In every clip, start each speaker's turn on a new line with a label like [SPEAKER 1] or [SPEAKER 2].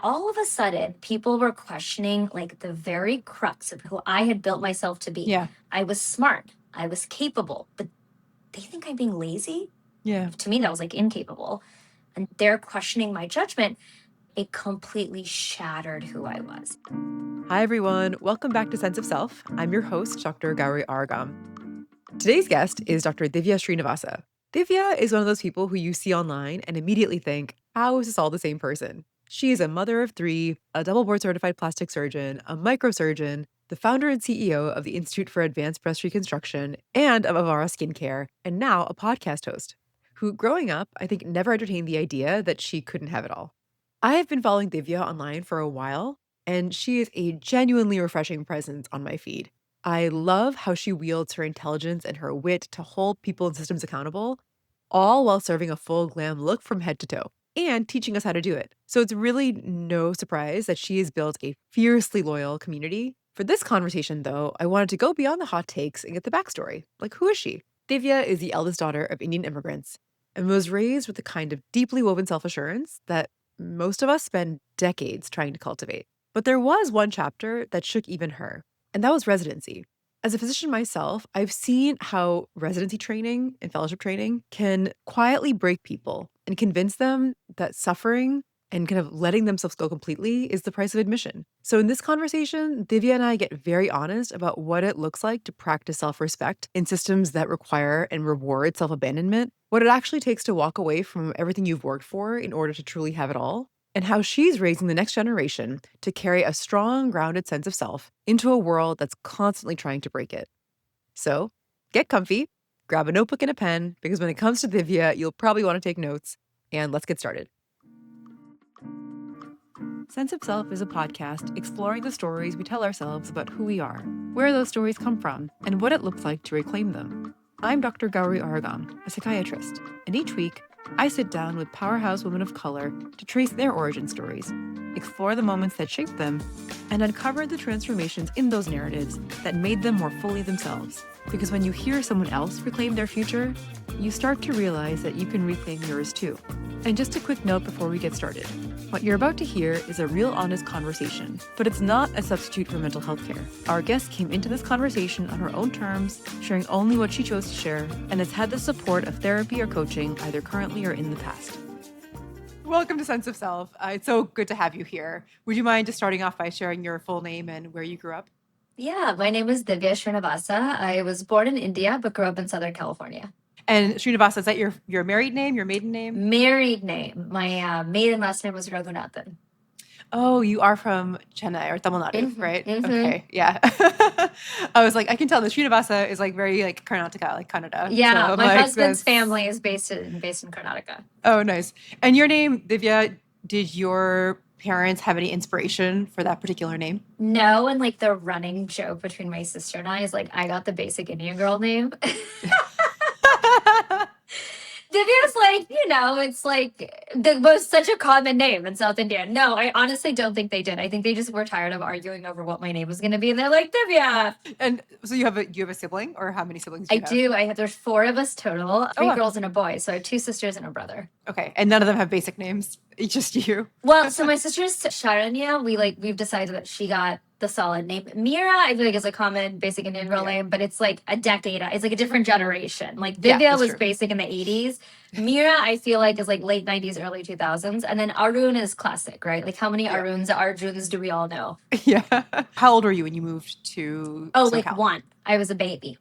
[SPEAKER 1] All of a sudden, people were questioning like the very crux of who I had built myself to be.
[SPEAKER 2] Yeah.
[SPEAKER 1] I was smart. I was capable, but they think I'm being lazy.
[SPEAKER 2] Yeah.
[SPEAKER 1] To me, that was like incapable. And they're questioning my judgment. It completely shattered who I was.
[SPEAKER 2] Hi, everyone. Welcome back to Sense of Self. I'm your host, Dr. Gauri Aragam. Today's guest is Dr. Dhivya Srinivasa. Dhivya is one of those people who you see online and immediately think, how is this all the same person? She is a mother of three, a double board certified plastic surgeon, a microsurgeon, the founder and CEO of the Institute for Advanced Breast Reconstruction and of Avara Skincare, and now a podcast host, who growing up, I think never entertained the idea that she couldn't have it all. I have been following Dhivya online for a while, and she is a genuinely refreshing presence on my feed. I love how she wields her intelligence and her wit to hold people and systems accountable, all while serving a full glam look from head to toe and teaching us how to do it. So it's really no surprise that she has built a fiercely loyal community. For this conversation, though, I wanted to go beyond the hot takes and get the backstory. Like, who is she? Divya is the eldest daughter of Indian immigrants and was raised with the kind of deeply woven self assurance that most of us spend decades trying to cultivate. But there was one chapter that shook even her, and that was residency. As a physician myself, I've seen how residency training and fellowship training can quietly break people and convince them that suffering and kind of letting themselves go completely is the price of admission. So in this conversation, Divya and I get very honest about what it looks like to practice self-respect in systems that require and reward self-abandonment, what it actually takes to walk away from everything you've worked for in order to truly have it all, and how she's raising the next generation to carry a strong, grounded sense of self into a world that's constantly trying to break it. So get comfy, grab a notebook and a pen, because when it comes to Divya, you'll probably want to take notes, and let's get started. Sense of Self is a podcast exploring the stories we tell ourselves about who we are, where those stories come from, and what it looks like to reclaim them. I'm Dr. Gauri Aragam, a psychiatrist, and each week, I sit down with powerhouse women of color to trace their origin stories, explore the moments that shaped them, and uncover the transformations in those narratives that made them more fully themselves. Because when you hear someone else reclaim their future, you start to realize that you can reclaim yours too. And just a quick note before we get started. What you're about to hear is a real honest conversation, but it's not a substitute for mental health care. Our guest came into this conversation on her own terms, sharing only what she chose to share, and has had the support of therapy or coaching either currently or in the past. Welcome to Sense of Self. It's so good to have you here. Would you mind just starting off by sharing your full name and where you grew up?
[SPEAKER 1] Yeah, my name is Dhivya Srinivasa. I was born in India, but grew up in Southern California.
[SPEAKER 2] And Srinivasa, is that your married name, your maiden name?
[SPEAKER 1] Married name. My maiden last name was Raghunathan.
[SPEAKER 2] Oh, you are from Chennai or Tamil Nadu, right?
[SPEAKER 1] Mhm.
[SPEAKER 2] Okay, yeah. I was like, I can tell the Srinivasa is like very like Karnataka, like Kannada.
[SPEAKER 1] Yeah,
[SPEAKER 2] So
[SPEAKER 1] my
[SPEAKER 2] like,
[SPEAKER 1] husband's family is based in Karnataka.
[SPEAKER 2] Oh, nice. And your name, Divya, did your parents have any inspiration for that particular name?
[SPEAKER 1] No, and like the running joke between my sister and I is like I got the basic Indian girl name. Divya's like, it's like was such a common name in South India. No, I honestly don't think they did. I think they just were tired of arguing over what my name was going to be, and they're like, Divya.
[SPEAKER 2] And so you have a sibling, or how many siblings do you have?
[SPEAKER 1] I do. I have. There's 4 of us total. 3
[SPEAKER 2] wow.
[SPEAKER 1] girls and a boy. So I have 2 sisters and a brother.
[SPEAKER 2] Okay, and none of them have basic names. It's just you.
[SPEAKER 1] Well, so my sister's Sharanya. We've decided that she got the solid name. Mira, I feel like is a common basic Indian girl name, but it's like a decade. It's like a different generation. Like Dhivya was basic in the 80s. Mira, I feel like is like late 90s, early 2000s. And then Arun is classic, right? Like how many Aruns, Arjuns do we all know?
[SPEAKER 2] Yeah. How old were you when you moved to SoCal?
[SPEAKER 1] Like 1. I was a baby.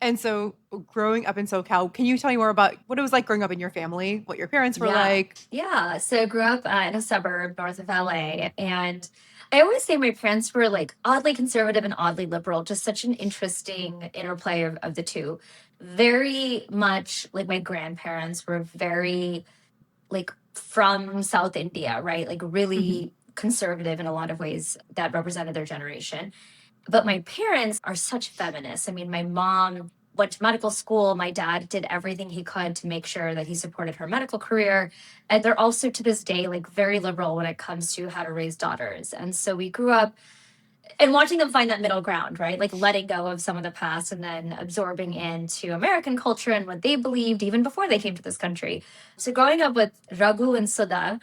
[SPEAKER 2] And so growing up in SoCal, can you tell me more about what it was like growing up in your family, what your parents were like?
[SPEAKER 1] Yeah. So I grew up in a suburb north of LA, and I always say my parents were like oddly conservative and oddly liberal, just such an interesting interplay of the two. Very much like my grandparents were very like from South India, right? Like really conservative in a lot of ways that represented their generation. But my parents are such feminists. I mean, my mom went to medical school. My dad did everything he could to make sure that he supported her medical career. And they're also to this day, like very liberal when it comes to how to raise daughters. And so we grew up and watching them find that middle ground, right? Like letting go of some of the past and then absorbing into American culture and what they believed even before they came to this country. So growing up with Raghu and Sudha,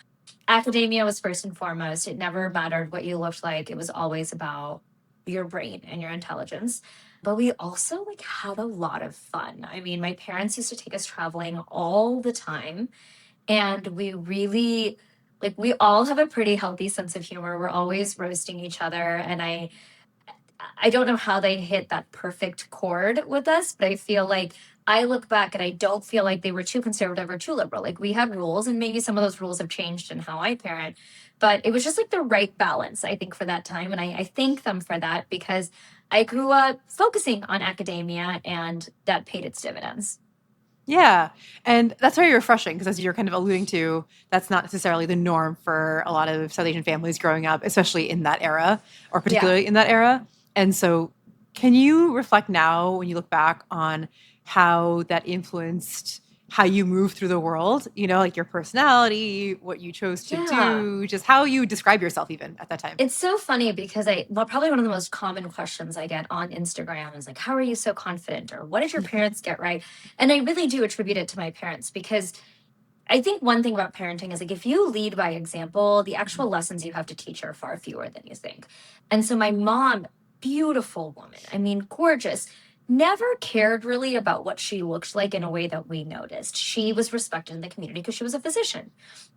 [SPEAKER 1] academia was first and foremost. It never mattered what you looked like. It was always about your brain and your intelligence. But we also like had a lot of fun. I mean, my parents used to take us traveling all the time, and we really like we all have a pretty healthy sense of humor. We're always roasting each other, and I don't know how they hit that perfect chord with us, but I feel like I look back and I don't feel like they were too conservative or too liberal. Like we had rules, and maybe some of those rules have changed in how I parent, but it was just like the right balance, I think, for that time. And I thank them for that because I grew up focusing on academia and that paid its dividends.
[SPEAKER 2] Yeah. And that's very refreshing because, as you're kind of alluding to, that's not necessarily the norm for a lot of South Asian families growing up, especially in that era or
[SPEAKER 1] Yeah.
[SPEAKER 2] particularly in that era. And so, can you reflect now when you look back on how that influenced how you move through the world? You know, like your personality, what you chose to
[SPEAKER 1] Yeah.
[SPEAKER 2] do, just how you describe yourself even at that time?
[SPEAKER 1] It's so funny because probably one of the most common questions I get on Instagram is like, how are you so confident? Or what did your parents get right? And I really do attribute it to my parents because I think one thing about parenting is like if you lead by example, the actual lessons you have to teach are far fewer than you think. And so my mom, beautiful woman, I mean, gorgeous, never cared really about what she looked like in a way that we noticed. She was respected in the community because she was a physician.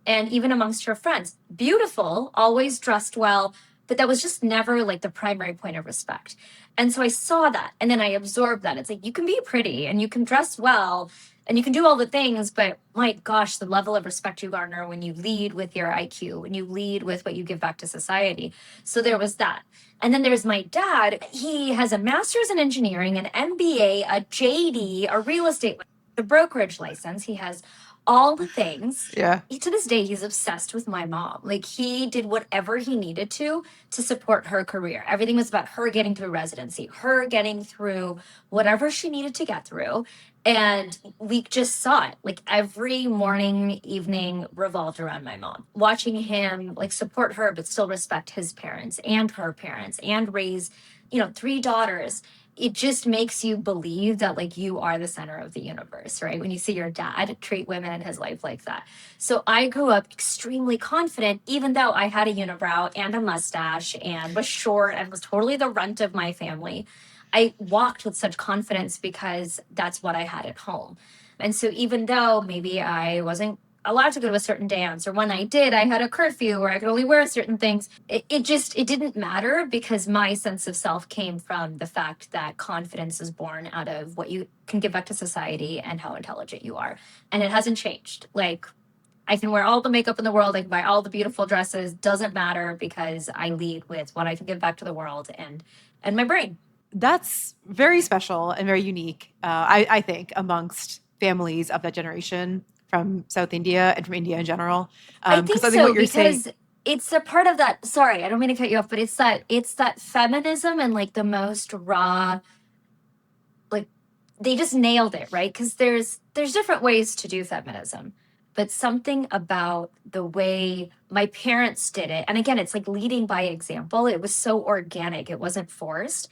[SPEAKER 1] And even amongst her friends, beautiful, always dressed well, but that was just never like the primary point of respect. And so I saw that and then I absorbed that. It's like you can be pretty and you can dress well and you can do all the things, but my gosh, the level of respect you garner when you lead with your IQ, when you lead with what you give back to society. So there was that. And then there's my dad. He has a master's in engineering, an MBA, a JD, a real estate, a brokerage license. He has all the things.
[SPEAKER 2] Yeah.
[SPEAKER 1] To this day, he's obsessed with my mom. Like he did whatever he needed to support her career. Everything was about her getting through residency, her getting through whatever she needed to get through. And we just saw it like every morning, evening revolved around my mom, watching him like support her, but still respect his parents and her parents and raise, three daughters. It just makes you believe that like you are the center of the universe, right? When you see your dad treat women in his life like that. So I grew up extremely confident, even though I had a unibrow and a mustache and was short and was totally the runt of my family. I walked with such confidence because that's what I had at home. And so even though maybe I wasn't allowed to go to a certain dance, or when I did, I had a curfew where I could only wear certain things, it didn't matter because my sense of self came from the fact that confidence is born out of what you can give back to society and how intelligent you are. And it hasn't changed. Like I can wear all the makeup in the world, I can buy all the beautiful dresses, doesn't matter because I lead with what I can give back to the world and my brain.
[SPEAKER 2] That's very special and very unique, I think, amongst families of that generation from South India and from India in general.
[SPEAKER 1] I
[SPEAKER 2] Because
[SPEAKER 1] think
[SPEAKER 2] I think
[SPEAKER 1] so
[SPEAKER 2] what you're saying,
[SPEAKER 1] because it's a part of that. Sorry, I don't mean to cut you off, but it's that feminism and like the most raw, like they just nailed it, right? Because there's different ways to do feminism, but something about the way my parents did it, and again, it's like leading by example. It was so organic, it wasn't forced.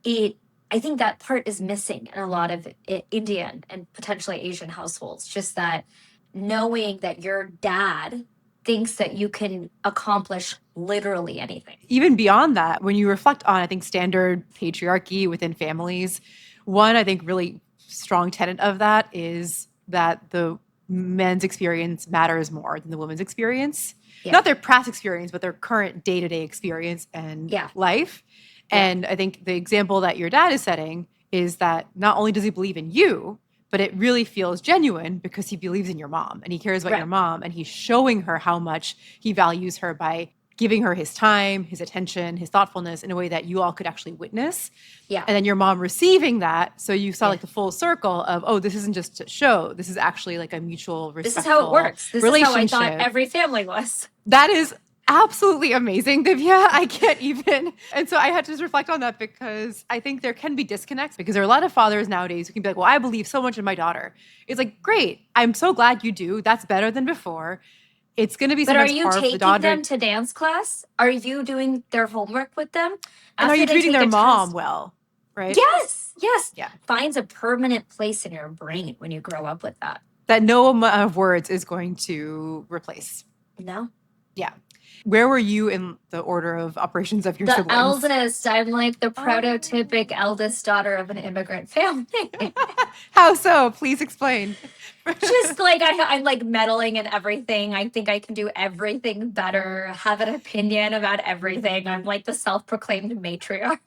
[SPEAKER 1] It I think that part is missing in a lot of Indian and potentially Asian households. Just that knowing that your dad thinks that you can accomplish literally anything.
[SPEAKER 2] even beyond that, when you reflect on, I think, standard patriarchy within families, one, I think, really strong tenet of that is that the men's experience matters more than the woman's experience.
[SPEAKER 1] Yeah,
[SPEAKER 2] Not their past experience, but their current day-to-day experience and
[SPEAKER 1] yeah,
[SPEAKER 2] life.
[SPEAKER 1] yeah.
[SPEAKER 2] And I think the example that your dad is setting is that not only does he believe in you, but it really feels genuine because he believes in your mom and he cares about your
[SPEAKER 1] Right.
[SPEAKER 2] mom and he's showing her how much he values her by giving her his time, his attention, his thoughtfulness in a way that you all could actually witness.
[SPEAKER 1] Yeah,
[SPEAKER 2] And then your mom receiving that. So you saw
[SPEAKER 1] yeah.
[SPEAKER 2] like the full circle of, oh, this isn't just a show. This is actually like a mutual,
[SPEAKER 1] This is how it
[SPEAKER 2] respectful
[SPEAKER 1] works. This is how I thought
[SPEAKER 2] relationship.
[SPEAKER 1] every family was.
[SPEAKER 2] That is absolutely amazing, Divya. I can't even. And so I had to just reflect on that because I think there can be disconnects because there are a lot of fathers nowadays who can be like, well, I believe so much in my daughter. It's like, great. I'm so glad you do. That's better than before. It's going to be
[SPEAKER 1] But are
[SPEAKER 2] sometimes
[SPEAKER 1] you
[SPEAKER 2] hard for the
[SPEAKER 1] taking
[SPEAKER 2] daughter.
[SPEAKER 1] them to dance class? Are you doing their homework with them
[SPEAKER 2] And are
[SPEAKER 1] after
[SPEAKER 2] you
[SPEAKER 1] they
[SPEAKER 2] treating
[SPEAKER 1] take
[SPEAKER 2] their
[SPEAKER 1] a
[SPEAKER 2] mom
[SPEAKER 1] test?
[SPEAKER 2] well? Right?
[SPEAKER 1] Yes, yes.
[SPEAKER 2] Yeah.
[SPEAKER 1] Finds a permanent place in your brain when you grow up with that.
[SPEAKER 2] That no amount of words is going to replace.
[SPEAKER 1] No.
[SPEAKER 2] Yeah. Where were you in the order of operations of your
[SPEAKER 1] The
[SPEAKER 2] siblings?
[SPEAKER 1] eldest, I'm like the
[SPEAKER 2] Oh.
[SPEAKER 1] prototypic eldest daughter of an immigrant family.
[SPEAKER 2] How so? Please explain.
[SPEAKER 1] Just like I'm like meddling in everything. I think I can do everything better, have an opinion about everything. I'm like the self-proclaimed matriarch.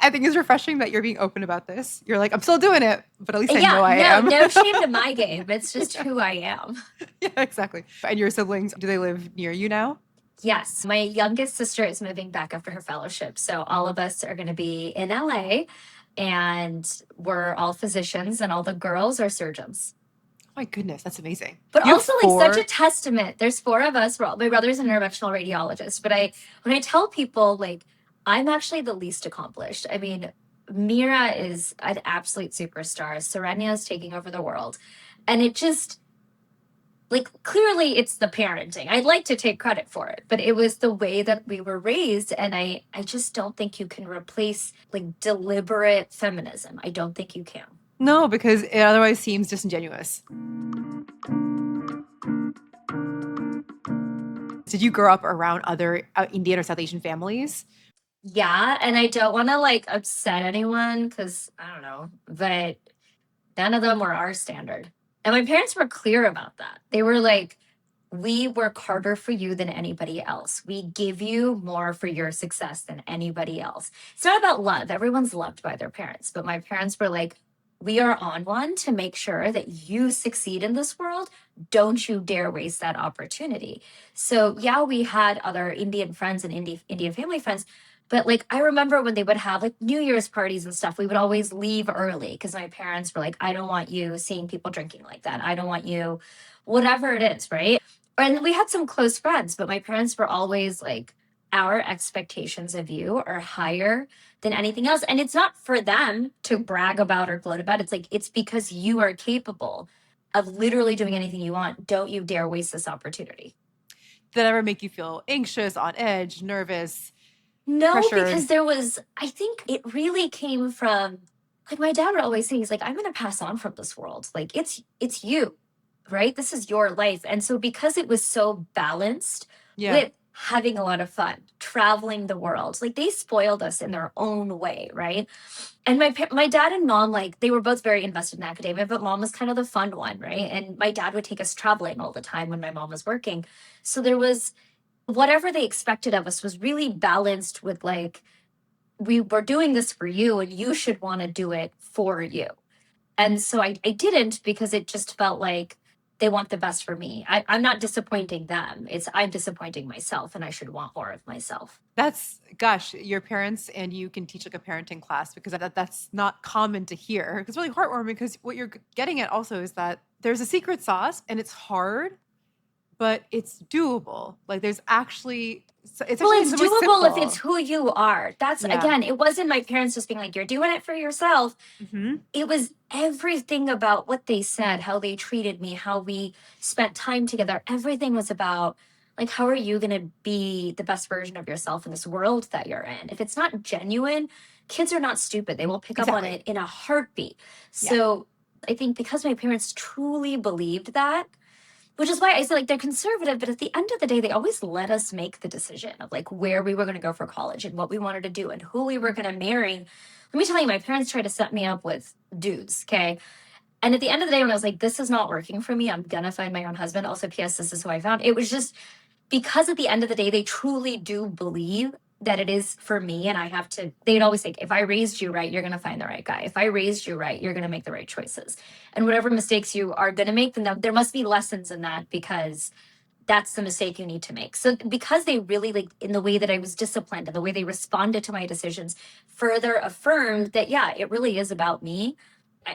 [SPEAKER 2] I think it's refreshing that you're being open about this. You're like, I'm still doing it, but at least I
[SPEAKER 1] Yeah,
[SPEAKER 2] know I
[SPEAKER 1] no,
[SPEAKER 2] am.
[SPEAKER 1] no shame to my game. It's just
[SPEAKER 2] Yeah.
[SPEAKER 1] who I am.
[SPEAKER 2] Yeah, exactly. And your siblings, do they live near you now?
[SPEAKER 1] Yes, my youngest sister is moving back after her fellowship. So all of us are going to be in LA and we're all physicians and all the girls are surgeons.
[SPEAKER 2] Oh my goodness, that's amazing.
[SPEAKER 1] But
[SPEAKER 2] You have
[SPEAKER 1] also like such a
[SPEAKER 2] four.
[SPEAKER 1] testament. There's four of us. We're all, my brother's an interventional radiologist, but when I tell people like I'm actually the least accomplished. I mean, Mira is an absolute superstar. Serenia is taking over the world. And it just like clearly it's the parenting. I'd like to take credit for it, but it was the way that we were raised. And I just don't think you can replace like deliberate feminism. I don't think you can.
[SPEAKER 2] No, because it otherwise seems disingenuous. Did you grow up around other Indian or South Asian families?
[SPEAKER 1] Yeah, and I don't want to like upset anyone because I don't know, but none of them were our standard. And my parents were clear about that. They were like, we work harder for you than anybody else. We give you more for your success than anybody else. It's not about love. Everyone's loved by their parents. But my parents were like, we are on one to make sure that you succeed in this world. Don't you dare waste that opportunity. So, yeah, we had other Indian friends and Indian family friends. But like, I remember when they would have like New Year's parties and stuff, we would always leave early because my parents were like, I don't want you seeing people drinking like that. I don't want you, whatever it is, right? And we had some close friends, but my parents were always like, our expectations of you are higher than anything else. And it's not for them to brag about or gloat about. It's like, it's because you are capable of literally doing anything you want. Don't you dare waste this opportunity.
[SPEAKER 2] Did that ever make you feel anxious, on edge, nervous,
[SPEAKER 1] No,
[SPEAKER 2] pressured?
[SPEAKER 1] because I think it really came from like my dad would always say, he's like, I'm going to pass on from this world. Like it's you, right? This is your life. And so because it was so balanced
[SPEAKER 2] Yeah.
[SPEAKER 1] with having a lot of fun, traveling the world, like they spoiled us in their own way, right? And my dad and mom, like they were both very invested in academia, but mom was kind of the fun one, right? And my dad would take us traveling all the time when my mom was working. So there was whatever they expected of us was really balanced with like we were doing this for you and you should want to do it for you. And so I didn't because it just felt like they want the best for me. I'm not disappointing them. It's I'm disappointing myself and I should want more of myself.
[SPEAKER 2] That's, gosh, your parents and you can teach like a parenting class because that's not common to hear. It's really heartwarming because what you're getting at also is that there's a secret sauce and it's hard, but it's doable. Like there's actually, it's
[SPEAKER 1] Well,
[SPEAKER 2] actually in
[SPEAKER 1] it's
[SPEAKER 2] some ways
[SPEAKER 1] doable if it's
[SPEAKER 2] simple.
[SPEAKER 1] who you are. That's
[SPEAKER 2] Yeah.
[SPEAKER 1] again, it wasn't my parents just being like, you're doing it for yourself.
[SPEAKER 2] Hmm.
[SPEAKER 1] It was everything about what they said, how they treated me, how we spent time together. Everything was about like, how are you going to be the best version of yourself in this world that you're in? If it's not genuine, kids are not stupid. They will pick up on
[SPEAKER 2] Exactly.
[SPEAKER 1] it in a heartbeat.
[SPEAKER 2] Yeah.
[SPEAKER 1] So I think because my parents truly believed that, which is why I say like they're conservative, but at the end of the day, they always let us make the decision of like where we were going to go for college and what we wanted to do and who we were going to marry. Let me tell you, my parents tried to set me up with dudes, okay? And at the end of the day, when I was like, this is not working for me, I'm gonna find my own husband. Also, P.S., this is who I found. It was just because at the end of the day, they truly do believe that it is for me. And I have to, they'd always say, if I raised you right, you're going to find the right guy. If I raised you right, you're going to make the right choices. And whatever mistakes you are going to make, then there must be lessons in that because that's the mistake you need to make. So because they really like in the way that I was disciplined and the way they responded to my decisions further affirmed that, yeah, it really is about me.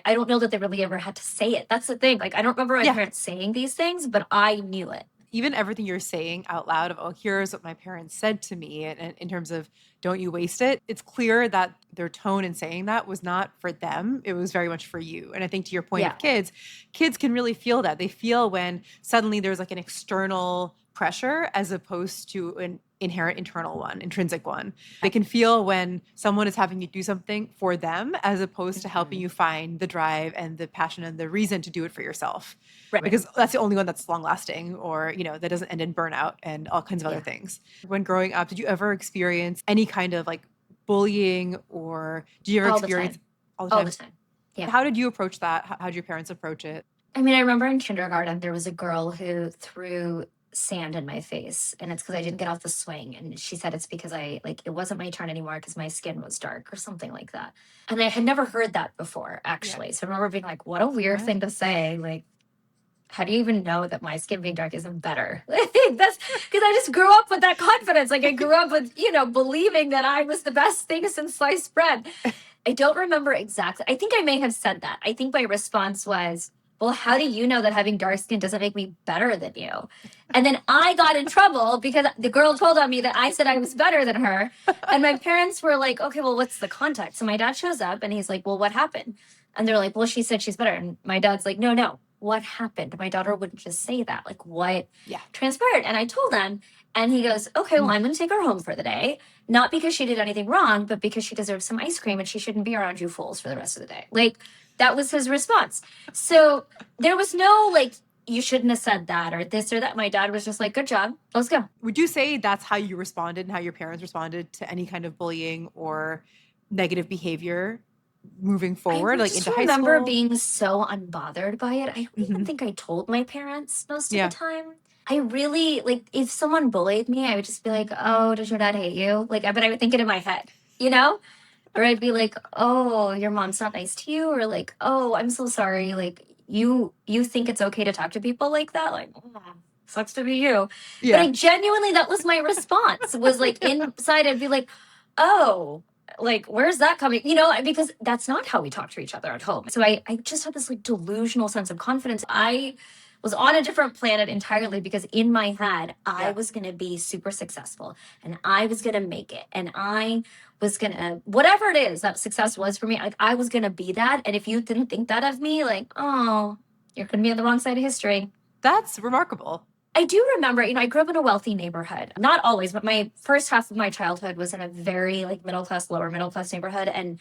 [SPEAKER 1] I don't know that they really ever had to say it. That's the thing. Like, I don't remember my
[SPEAKER 2] Yeah.
[SPEAKER 1] parents saying these things, but I knew it.
[SPEAKER 2] Even everything you're saying out loud of, oh, here's what my parents said to me, and in terms of don't you waste it, it's clear that their tone in saying that was not for them. It was very much for you. And I think to your point
[SPEAKER 1] Yeah.
[SPEAKER 2] of kids can really feel that. They feel when suddenly there's like an external pressure as opposed to an inherent internal one, intrinsic one. They can feel when someone is having you do something for them as opposed to helping you find the drive and the passion and the reason to do it for yourself.
[SPEAKER 1] Right.
[SPEAKER 2] Because that's the only one that's long lasting, or, that doesn't end in burnout and all kinds of other things. When growing up, did you ever experience any kind of like bullying, or did you ever
[SPEAKER 1] All
[SPEAKER 2] experience
[SPEAKER 1] the time. All the time. Yeah.
[SPEAKER 2] How did you approach that? How did your parents approach it?
[SPEAKER 1] I mean, I remember in kindergarten, there was a girl who threw sand in my face, and it's because I didn't get off the swing. And she said it's because it wasn't my turn anymore because my skin was dark or something like that. And I had never heard that before, actually. So I remember being like, what a weird thing to say. Like, how do you even know that my skin being dark isn't better? That's because I just grew up with that confidence. Like, I grew up with, believing that I was the best thing since sliced bread. I don't remember exactly. I think I may have said that. I think my response was, well, how do you know that having dark skin doesn't make me better than you? And then I got in trouble because the girl told on me that I said I was better than her. And my parents were like, okay, well, what's the context? So my dad shows up and he's like, well, what happened? And they're like, well, she said she's better. And my dad's like, no, what happened? My daughter wouldn't just say that. Like, what transpired? And I told him, and he goes, okay, well, I'm going to take her home for the day. Not because she did anything wrong, but because she deserves some ice cream and she shouldn't be around you fools for the rest of the day. Like, that was his response. So there was no, like, you shouldn't have said that or this or that. My dad was just like, good job. Let's go.
[SPEAKER 2] Would you say that's how you responded and how your parents responded to any kind of bullying or negative behavior moving forward, like into high school?
[SPEAKER 1] I remember being so unbothered by it. I don't even think I told my parents most of the time. I really, like, if someone bullied me, I would just be like, oh, does your dad hate you? Like, but I would think it in my head, Or I'd be like, oh, your mom's not nice to you? Or like, oh, I'm so sorry. Like, you think it's okay to talk to people like that? Like, sucks to be you. Yeah. But genuinely, that was my response. Was like inside, I'd be like, oh, like, where's that coming? Because that's not how we talk to each other at home. So I just had this like delusional sense of confidence. I was on a different planet entirely because in my head, I was going to be super successful and I was going to make it. And I was going to, whatever it is that success was for me, like, I was going to be that. And if you didn't think that of me, like, oh, you're going to be on the wrong side of history.
[SPEAKER 2] That's remarkable.
[SPEAKER 1] I do remember, I grew up in a wealthy neighborhood. Not always, but my first half of my childhood was in a very like middle-class, lower middle-class neighborhood. And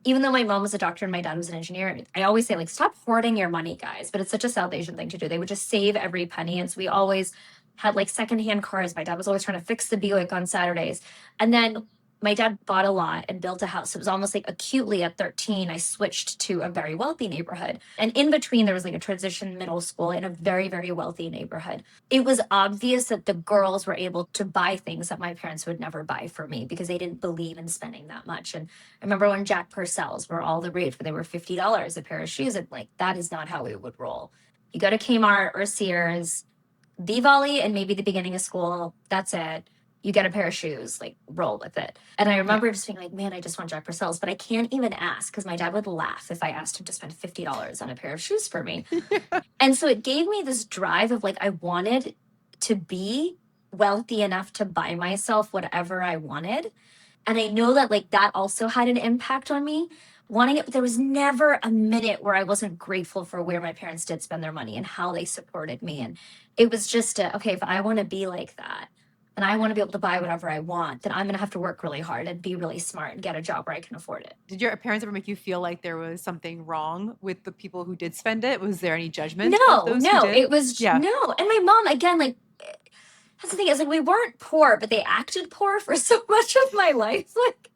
[SPEAKER 1] even though my mom was a doctor and my dad was an engineer, I always say, like, stop hoarding your money, guys. But it's such a South Asian thing to do. They would just save every penny. And so we always had like secondhand cars. My dad was always trying to fix the Buick on Saturdays. And then my dad bought a lot and built a house. It was almost like acutely at 13, I switched to a very wealthy neighborhood. And in between, there was like a transition middle school in a very, very wealthy neighborhood. It was obvious that the girls were able to buy things that my parents would never buy for me because they didn't believe in spending that much. And I remember when Jack Purcells were all the rage, they were $50 a pair of shoes. And like, that is not how we would roll. You go to Kmart or Sears, Diwali and maybe the beginning of school, that's it. You get a pair of shoes, like, roll with it. And I remember just being like, man, I just want Jack Purcells. But I can't even ask because my dad would laugh if I asked him to spend $50 on a pair of shoes for me. And so it gave me this drive of like, I wanted to be wealthy enough to buy myself whatever I wanted. And I know that like that also had an impact on me wanting it. But there was never a minute where I wasn't grateful for where my parents did spend their money and how they supported me. And it was just, okay, if I want to be like that, and I want to be able to buy whatever I want, then I'm going to have to work really hard and be really smart and get a job where I can afford it.
[SPEAKER 2] Did your parents ever make you feel like there was something wrong with the people who did spend it? Was there any judgment?
[SPEAKER 1] No, it was, no. And my mom, again, like, that's the thing is like, we weren't poor, but they acted poor for so much of my life. Like,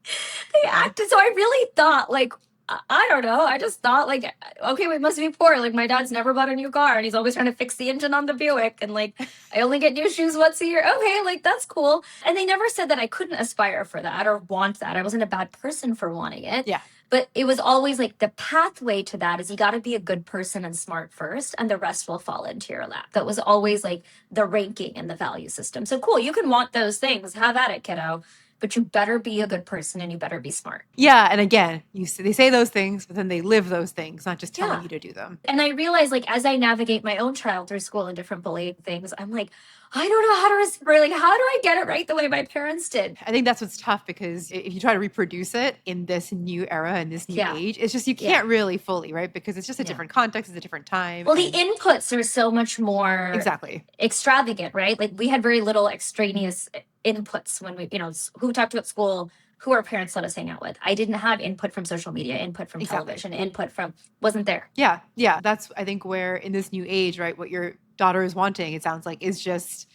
[SPEAKER 1] they acted, so I really thought like, I don't know. I just thought like, okay, we must be poor. Like my dad's never bought a new car and he's always trying to fix the engine on the Buick. And like, I only get new shoes once a year. Okay, like that's cool. And they never said that I couldn't aspire for that or want that. I wasn't a bad person for wanting it.
[SPEAKER 2] Yeah.
[SPEAKER 1] But it was always like the pathway to that is you got to be a good person and smart first and the rest will fall into your lap. That was always like the ranking and the value system. So cool. You can want those things. Have at it, kiddo. But you better be a good person and you better be smart.
[SPEAKER 2] Yeah. And again, they say those things, but then they live those things, not just telling you to do them.
[SPEAKER 1] And I realize like as I navigate my own child through school and different bullying things, I'm like, I don't know how to respond. Like, how do I get it right the way my parents did?
[SPEAKER 2] I think that's what's tough because if you try to reproduce it in this new era and this new
[SPEAKER 1] Yeah.
[SPEAKER 2] age, it's just you
[SPEAKER 1] Yeah.
[SPEAKER 2] can't really fully, right? Because it's just a
[SPEAKER 1] Yeah.
[SPEAKER 2] different context, it's a different time.
[SPEAKER 1] Well, the inputs are so much more
[SPEAKER 2] Exactly.
[SPEAKER 1] extravagant, right? Like we had very little extraneous inputs when we, who we talked to at school, who our parents let us hang out with. I didn't have input from social media, input from television, input from, wasn't there.
[SPEAKER 2] Yeah. Yeah. That's, I think, where in this new age, right, what your daughter is wanting, it sounds like, is just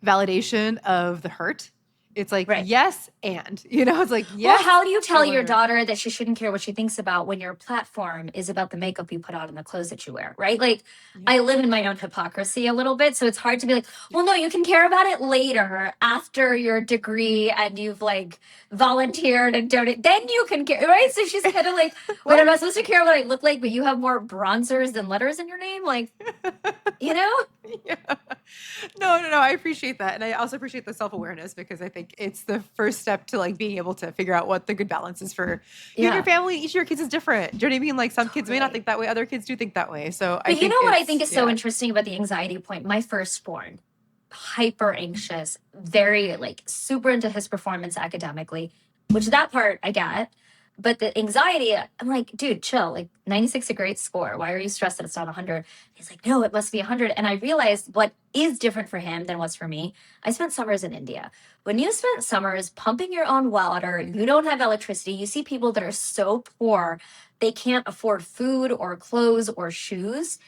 [SPEAKER 2] validation of the hurt. It's like,
[SPEAKER 1] Right.
[SPEAKER 2] yes, and, it's like, yes.
[SPEAKER 1] Well, how do you tell your daughter that she shouldn't care what she thinks about when your platform is about the makeup you put on and the clothes that you wear, right? Like, I live in my own hypocrisy a little bit, so it's hard to be like, well, no, you can care about it later after your degree and you've like volunteered and donated, then you can care, right? So she's kind of like, wait, I'm not supposed to care what I look like, but you have more bronzers than letters in your name? Like,
[SPEAKER 2] Yeah. No, I appreciate that. And I also appreciate the self-awareness because I think it's the first step to like being able to figure out what the good balance is for you and your family. Each of your kids is different. Do you know what I mean? Like some kids may not think that way, other kids do think that way. So
[SPEAKER 1] but you know what I think is so interesting about the anxiety point? My firstborn, hyper anxious, very like super into his performance academically, which that part I get. But the anxiety, I'm like, dude, chill. Like 96 a great score. Why are you stressed that it's not 100? He's like, no, it must be 100. And I realized what is different for him than what's for me. I spent summers in India. When you spent summers pumping your own water, you don't have electricity. You see people that are so poor, they can't afford food or clothes or shoes.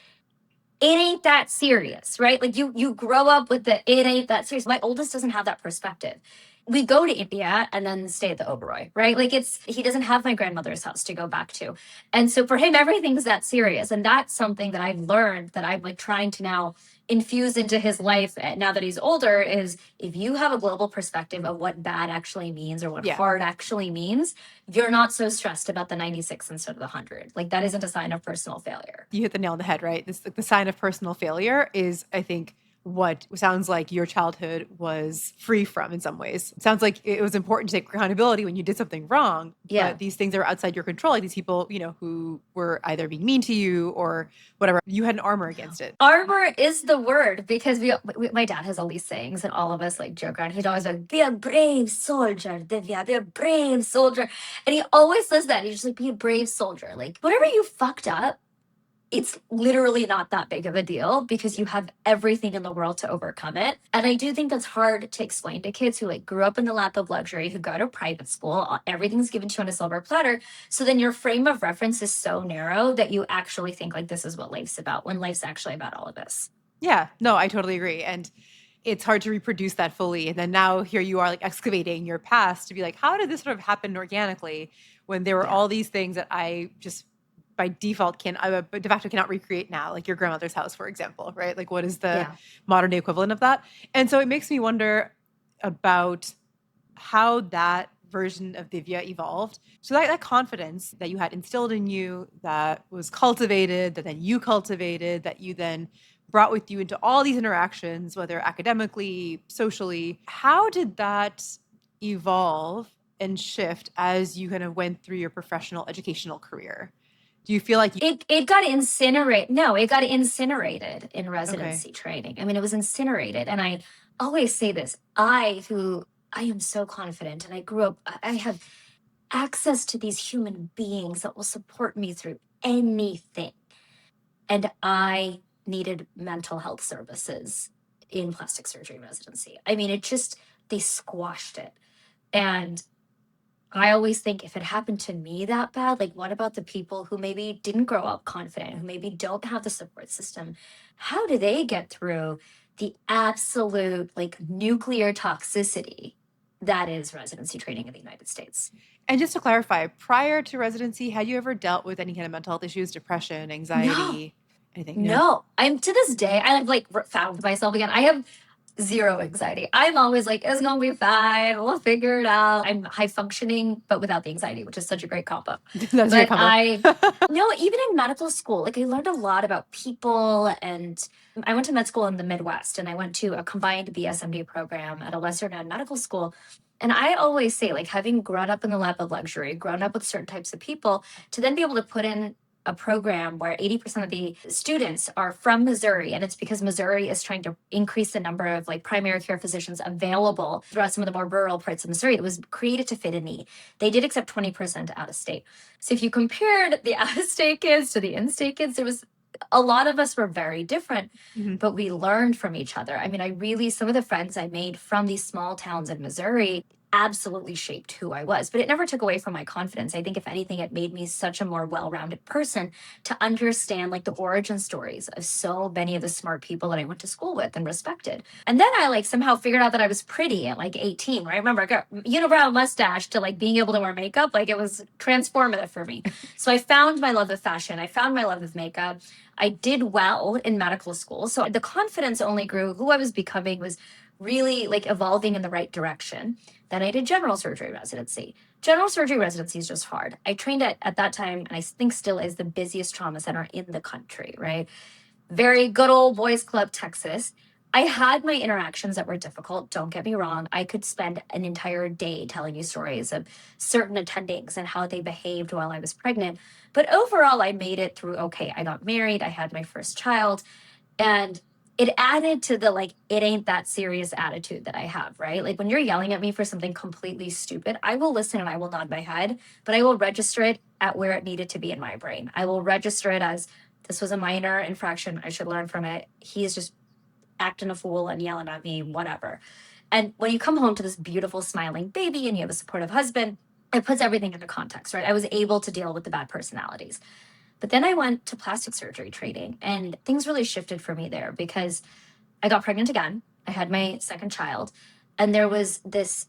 [SPEAKER 1] It ain't that serious, right? Like you grow up with it ain't that serious. My oldest doesn't have that perspective. We go to India and then stay at the Oberoi, right? Like he doesn't have my grandmother's house to go back to. And so for him, everything's that serious. And that's something that I've learned that I'm like trying to now infuse into his life now that he's older is if you have a global perspective of what bad actually means or what hard actually means, you're not so stressed about the 96 instead of the 100. Like that isn't a sign of personal failure.
[SPEAKER 2] You hit the nail on the head, right? This the sign of personal failure is, I think, what sounds like your childhood was free from in some ways. It sounds like it was important to take accountability when you did something wrong.
[SPEAKER 1] Yeah.
[SPEAKER 2] But these things are outside your control. Like these people, who were either being mean to you or whatever, you had an armor against it.
[SPEAKER 1] Armor is the word because my dad has all these sayings and all of us like joke around. He's always like, be a brave soldier, Divya, be a brave soldier. And he always says that. He's just like, be a brave soldier. Like whatever you fucked up, it's literally not that big of a deal because you have everything in the world to overcome it. And I do think that's hard to explain to kids who like grew up in the lap of luxury, who go to private school, everything's given to you on a silver platter. So then your frame of reference is so narrow that you actually think like this is what life's about when life's actually about all of this.
[SPEAKER 2] Yeah, no, I totally agree. And it's hard to reproduce that fully. And then now here you are like excavating your past to be like, how did this sort of happen organically when there were all these things that I just by default de facto cannot recreate now, like your grandmother's house, for example, right? Like what is the modern day equivalent of that? And so it makes me wonder about how that version of Divya evolved. So that confidence that you had instilled in you, that was cultivated, that then you cultivated, that you then brought with you into all these interactions, whether academically, socially, how did that evolve and shift as you kind of went through your professional educational career? Do you feel like
[SPEAKER 1] it got incinerated? No, it got incinerated in residency training. I mean, it was incinerated. And I always say this, I am so confident and I grew up, I have access to these human beings that will support me through anything. And I needed mental health services in plastic surgery residency. I mean, they squashed it. And I always think if it happened to me that bad, like what about the people who maybe didn't grow up confident, who maybe don't have the support system? How do they get through the absolute like nuclear toxicity that is residency training in the United States?
[SPEAKER 2] And just to clarify, prior to residency, had you ever dealt with any kind of mental health issues, depression, anxiety, anything?
[SPEAKER 1] No. I'm to this day, I like found myself again. I have zero anxiety. I'm always like, it's gonna be fine. We'll figure it out. I'm high functioning, but without the anxiety, which is such a great combo.
[SPEAKER 2] That's a great combo.
[SPEAKER 1] No, even in medical school, like I learned a lot about people. And I went to med school in the Midwest and I went to a combined BSMD program at a lesser known medical school. And I always say, like, having grown up in the lap of luxury, grown up with certain types of people, to then be able to put in a program where 80% of the students are from Missouri. And it's because Missouri is trying to increase the number of like primary care physicians available throughout some of the more rural parts of Missouri. It was created to fit a need. They did accept 20% out of state. So if you compared the out of state kids to the in state kids, there was a lot of us were very different, but we learned from each other. I mean, some of the friends I made from these small towns in Missouri absolutely shaped who I was, but it never took away from my confidence. I think if anything, it made me such a more well-rounded person to understand like the origin stories of so many of the smart people that I went to school with and respected. And then I like somehow figured out that I was pretty at like 18, right? I remember I got unibrow mustache to like being able to wear makeup. Like it was transformative for me. So I found my love of fashion. I found my love of makeup. I did well in medical school. So the confidence only grew. Who I was becoming was really like evolving in the right direction. Then I did general surgery residency. General surgery residency is just hard. I trained at that time, and I think still is the busiest trauma center in the country, right? Very good old boys club, Texas. I had my interactions that were difficult. Don't get me wrong. I could spend an entire day telling you stories of certain attendings and how they behaved while I was pregnant. But overall, I made it through okay. I got married. I had my first child. And it added to the like, it ain't that serious attitude that I have, right? Like when you're yelling at me for something completely stupid, I will listen and I will nod my head, but I will register it at where it needed to be in my brain. I will register it as this was a minor infraction. I should learn from it. He is just acting a fool and yelling at me, whatever. And when you come home to this beautiful smiling baby and you have a supportive husband, it puts everything into context, right? I was able to deal with the bad personalities. But then I went to plastic surgery training and things really shifted for me there because I got pregnant again. I had my second child. And there was this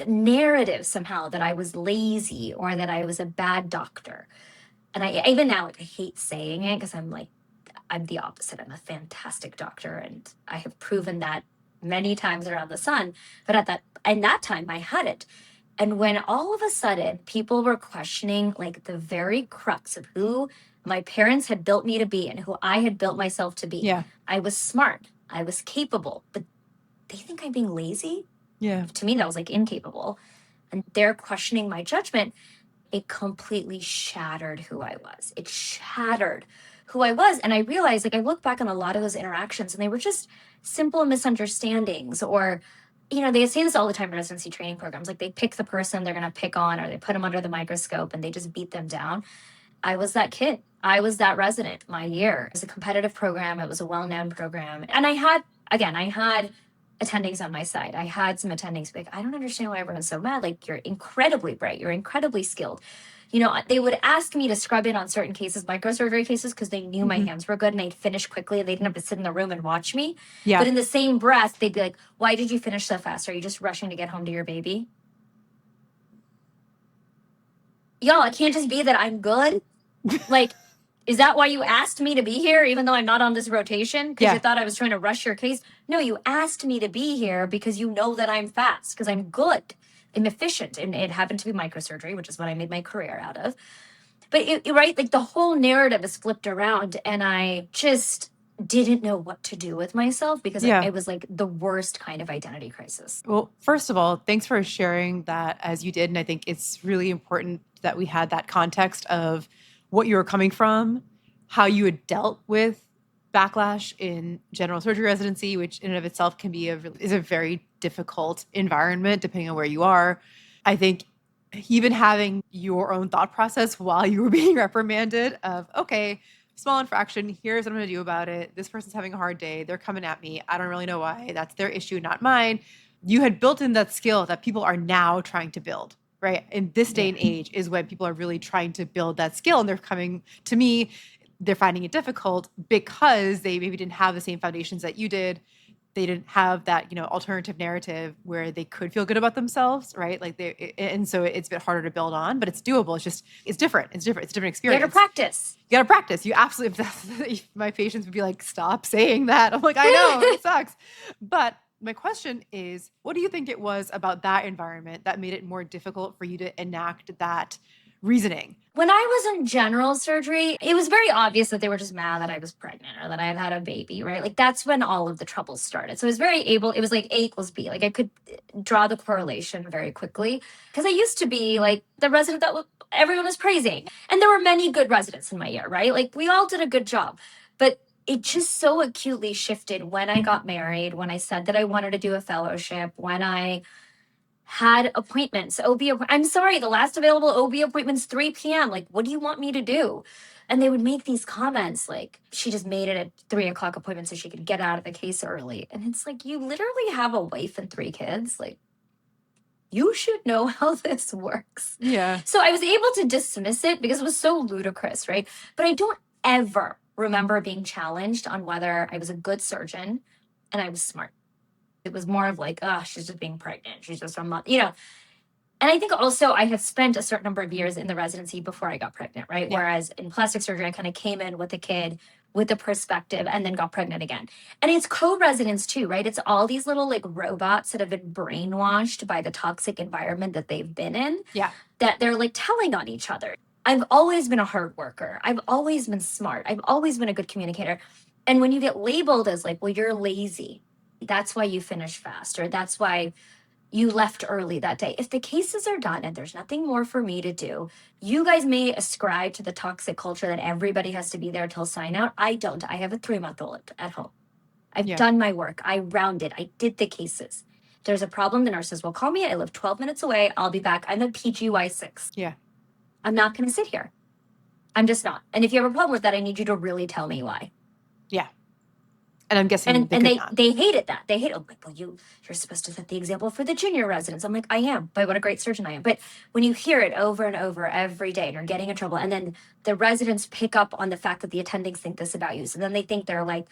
[SPEAKER 1] narrative somehow that I was lazy or that I was a bad doctor. And I even now like, I hate saying it because I'm the opposite. I'm a fantastic doctor. And I have proven that many times around the sun. But in that time I had it. And when all of a sudden people were questioning like the very crux of who my parents had built me to be and who I had built myself to be,
[SPEAKER 2] Yeah.
[SPEAKER 1] I was smart, I was capable, but they think I'm being lazy.
[SPEAKER 2] Yeah.
[SPEAKER 1] To me, that was like incapable. And they're questioning my judgment. It completely shattered who I was. It shattered who I was. And I realized, like, I look back on a lot of those interactions and they were just simple misunderstandings or they say this all the time in residency training programs. Like they pick the person they're going to pick on or they put them under the microscope and they just beat them down. I was that kid. I was that resident my year. It was a competitive program. It was a well-known program. And I had attendings on my side. I had some attendings be like, I don't understand why everyone's so mad. Like you're incredibly bright. You're incredibly skilled. They would ask me to scrub in on certain cases, microsurgery cases, because they knew my hands were good and they'd finish quickly and they didn't have to sit in the room and watch me.
[SPEAKER 2] Yeah.
[SPEAKER 1] But in the same breath, they'd be like, why did you finish so fast? Are you just rushing to get home to your baby? Y'all, it can't just be that I'm good. Like, is that why you asked me to be here, even though I'm not on this rotation? Because you thought I was trying to rush your case? No, you asked me to be here because you know that I'm fast, because I'm good. I'm efficient. And it happened to be microsurgery, which is what I made my career out of. But right, like the whole narrative is flipped around and I just didn't know what to do with myself because it was like the worst kind of identity crisis.
[SPEAKER 2] Well, first of all, thanks for sharing that as you did. And I think it's really important that we had that context of what you were coming from, how you had dealt with backlash in general surgery residency, which in and of itself can be is a very difficult environment depending on where you are. I think even having your own thought process while you were being reprimanded of, okay, small infraction, here's what I'm going to do about it. This person's having a hard day. They're coming at me. I don't really know why. That's their issue, not mine. You had built in that skill that people are now trying to build, right? In this day and age is when people are really trying to build that skill. And they're coming to me, they're finding it difficult because they maybe didn't have the same foundations that you did. They didn't have that, alternative narrative where they could feel good about themselves, right? And so it's a bit harder to build on, but it's doable. It's different. It's a different experience.
[SPEAKER 1] You got to practice.
[SPEAKER 2] You got to practice. You absolutely, if my patients would be like, stop saying that. I'm like, I know, it sucks. But my question is, what do you think it was about that environment that made it more difficult for you to enact that reasoning?
[SPEAKER 1] When I was in general surgery, it was very obvious that they were just mad that I was pregnant or that I had had a baby, right? Like that's when all of the troubles started. So it was like A equals B. Like I could draw the correlation very quickly because I used to be like the resident that everyone was praising. And there were many good residents in my year, right? Like we all did a good job. But it just so acutely shifted when I got married, when I said that I wanted to do a fellowship, when I had appointments, I'm sorry, the last available OB appointment's 3 p.m. Like, what do you want me to do? And they would make these comments like, she just made it at 3 o'clock appointment so she could get out of the case early. And it's like, you literally have a wife and 3 kids. Like, you should know how this works.
[SPEAKER 2] Yeah.
[SPEAKER 1] So I was able to dismiss it because it was so ludicrous, right? But I don't ever remember being challenged on whether I was a good surgeon and I was smart. It was more of like, oh, she's just being pregnant. She's just a month, you know. And I think also I had spent a certain number of years in the residency before I got pregnant, right?
[SPEAKER 2] Yeah.
[SPEAKER 1] Whereas in plastic surgery, I kind of came in with a kid with a perspective and then got pregnant again. And it's co-residents too, right? It's all these little like robots that have been brainwashed by the toxic environment that they've been in.
[SPEAKER 2] Yeah.
[SPEAKER 1] That they're like telling on each other. I've always been a hard worker. I've always been smart. I've always been a good communicator. And when you get labeled as like, well, you're lazy, that's why you finish fast, or that's why you left early that day. If the cases are done and there's nothing more for me to do, you guys may ascribe to the toxic culture that everybody has to be there till sign out. I don't. I have a 3-month-old at home. I've done my work. I rounded. I did the cases. If there's a problem, the nurses will call me. I live 12 minutes away. I'll be back. I'm a PGY6.
[SPEAKER 2] Yeah.
[SPEAKER 1] I'm not going to sit here. I'm just not. And if you have a problem with that, I need you to really tell me why.
[SPEAKER 2] Yeah. And I'm guessing
[SPEAKER 1] they hated that. They hated, like, well, you're supposed to set the example for the junior residents. I'm like, I am, but what a great surgeon I am. But when you hear it over and over every day and you're getting in trouble, and then the residents pick up on the fact that the attendings think this about you. So then they think they're like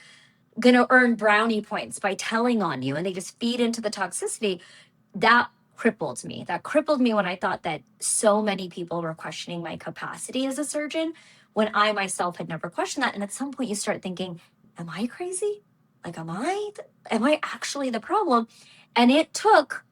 [SPEAKER 1] going to earn brownie points by telling on you, and they just feed into the toxicity. That crippled me. That crippled me when I thought that so many people were questioning my capacity as a surgeon when I myself had never questioned that. And at some point you start thinking, am I crazy? Like, am I actually the problem? And it took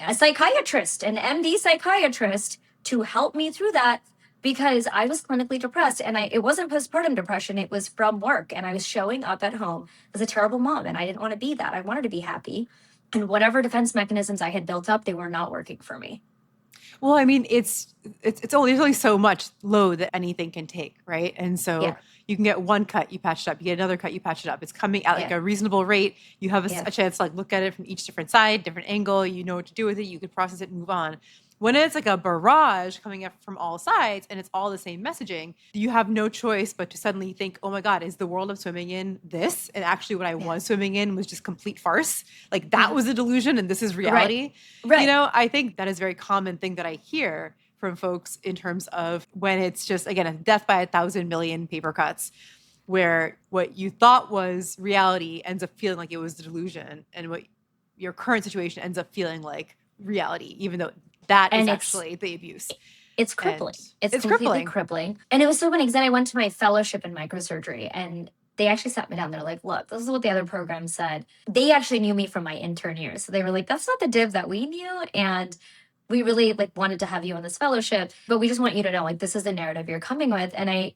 [SPEAKER 1] a psychiatrist, an MD psychiatrist, to help me through that, because I was clinically depressed, and it wasn't postpartum depression. It was from work, and I was showing up at home as a terrible mom, and I didn't want to be that. I wanted to be happy. And whatever defense mechanisms I had built up, they were not working for me.
[SPEAKER 2] Well, I mean, it's only, there's only so much load that anything can take, right? And so you can get one cut, you patch it up. You get another cut, you patch it up. It's coming at like a reasonable rate. You have a chance to like look at it from each different side, different angle. You know what to do with it. You can process it and move on. When it's like a barrage coming up from all sides and it's all the same messaging, you have no choice but to suddenly think, oh my God, is the world I'm swimming in this? And actually what I was swimming in was just complete farce. Like that was a delusion and this is reality.
[SPEAKER 1] Right.
[SPEAKER 2] You know, I think that is a very common thing that I hear from folks in terms of when it's just, again, a death by 1,000 million paper cuts, where what you thought was reality ends up feeling like it was the delusion, and what your current situation ends up feeling like reality, even though that is actually the abuse.
[SPEAKER 1] It's crippling. It's completely crippling. And it was so funny because then I went to my fellowship in microsurgery, and they actually sat me down. They're like, look, this is what the other program said. They actually knew me from my intern years. So they were like, that's not the Div that we knew. And we really like wanted to have you on this fellowship, but we just want you to know, like, this is the narrative you're coming with. And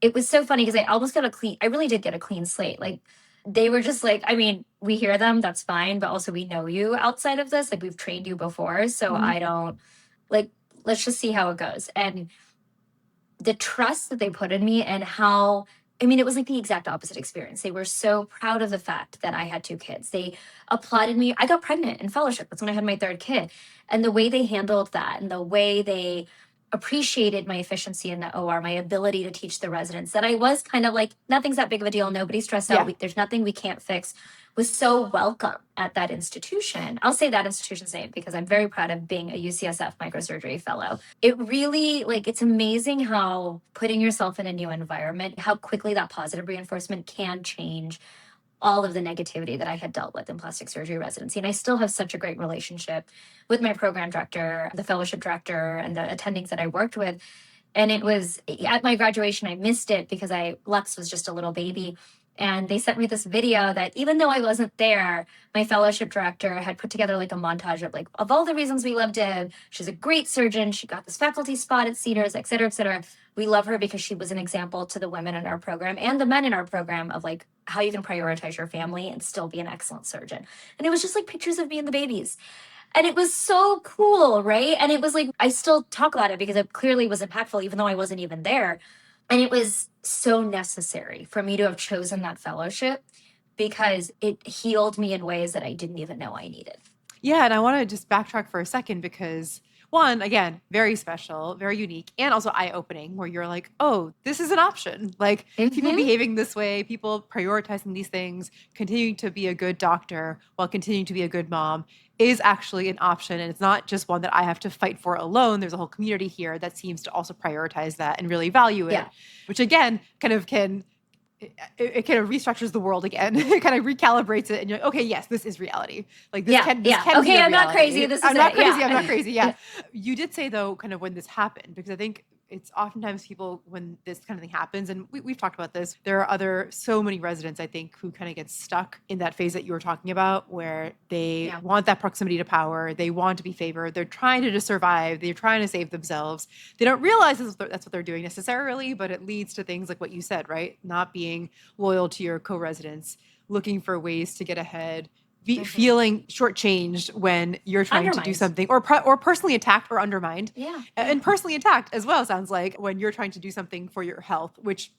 [SPEAKER 1] it was so funny because I really did get a clean slate. Like, they were just like, I mean, we hear them, that's fine, but also we know you outside of this. Like, we've trained you before. So I don't, like, let's just see how it goes. And the trust that they put in me, and how, I mean, it was like the exact opposite experience. They were so proud of the fact that I had 2 kids. They applauded me. I got pregnant in fellowship. That's when I had my 3rd kid. And the way they handled that, and the way they appreciated my efficiency in the OR, my ability to teach the residents, that I was kind of like, nothing's that big of a deal. Nobody's stressed out. There's nothing we can't fix, was so welcome at that institution. I'll say that institution's name because I'm very proud of being a UCSF microsurgery fellow. It really, like, it's amazing how putting yourself in a new environment, how quickly that positive reinforcement can change all of the negativity that I had dealt with in plastic surgery residency. And I still have such a great relationship with my program director, the fellowship director, and the attendings that I worked with. And it was at my graduation, I missed it because Lex was just a little baby. And they sent me this video that, even though I wasn't there, my fellowship director had put together like a montage of, like, of all the reasons we loved Div. She's a great surgeon. She got this faculty spot at Cedars, et cetera, et cetera. We love her because she was an example to the women in our program and the men in our program of, like, how you can prioritize your family and still be an excellent surgeon. And it was just like pictures of me and the babies. And it was so cool, right? And it was like, I still talk about it because it clearly was impactful, even though I wasn't even there. And it was so necessary for me to have chosen that fellowship because it healed me in ways that I didn't even know I needed.
[SPEAKER 2] Yeah, and I want to just backtrack for a second because one, again, very special, very unique, and also eye-opening where you're like, oh, this is an option. Like people
[SPEAKER 1] Mm-hmm.
[SPEAKER 2] behaving this way, people prioritizing these things, continuing to be a good doctor while continuing to be a good mom is actually an option. And it's not just one that I have to fight for alone. There's a whole community here that seems to also prioritize that and really value it,
[SPEAKER 1] Yeah.
[SPEAKER 2] which again kind of can it kind of restructures the world again. It kind of recalibrates it, and you're like, okay, yes, this is reality. Like this
[SPEAKER 1] Yeah.
[SPEAKER 2] can
[SPEAKER 1] Yeah.
[SPEAKER 2] be
[SPEAKER 1] Okay.
[SPEAKER 2] a
[SPEAKER 1] I'm not crazy.
[SPEAKER 2] reality.
[SPEAKER 1] This is
[SPEAKER 2] I'm not
[SPEAKER 1] it.
[SPEAKER 2] crazy. I'm not
[SPEAKER 1] Yeah.
[SPEAKER 2] crazy. Yeah. You did say though, kind of when this happened, because I think it's oftentimes people when this kind of thing happens, and we've talked about this. There are so many residents I think who kind of get stuck in that phase that you were talking about, where they
[SPEAKER 1] Yeah.
[SPEAKER 2] want that proximity to power, they want to be favored, they're trying to just survive, they're trying to save themselves. They don't realize that's what they're doing necessarily, but it leads to things like what you said, right? Not being loyal to your co-residents, looking for ways to get ahead,
[SPEAKER 1] Mm-hmm.
[SPEAKER 2] feeling shortchanged when you're trying to do
[SPEAKER 1] Undermined.
[SPEAKER 2] something, or personally attacked or undermined,
[SPEAKER 1] Yeah. Yeah.
[SPEAKER 2] and personally attacked as well. Sounds like when you're trying to do something for your health, which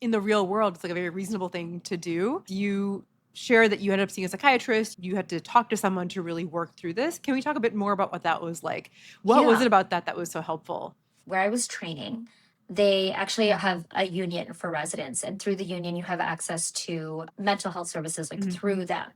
[SPEAKER 2] in the real world it's like a very reasonable thing to do. You share that you ended up seeing a psychiatrist. You had to talk to someone to really work through this. Can we talk a bit more about what that was like? What was
[SPEAKER 1] Yeah.
[SPEAKER 2] it about that was so helpful?
[SPEAKER 1] Where I was training, they actually have a union for residents. And through the union, you have access to mental health services like
[SPEAKER 2] Mhm.
[SPEAKER 1] through them.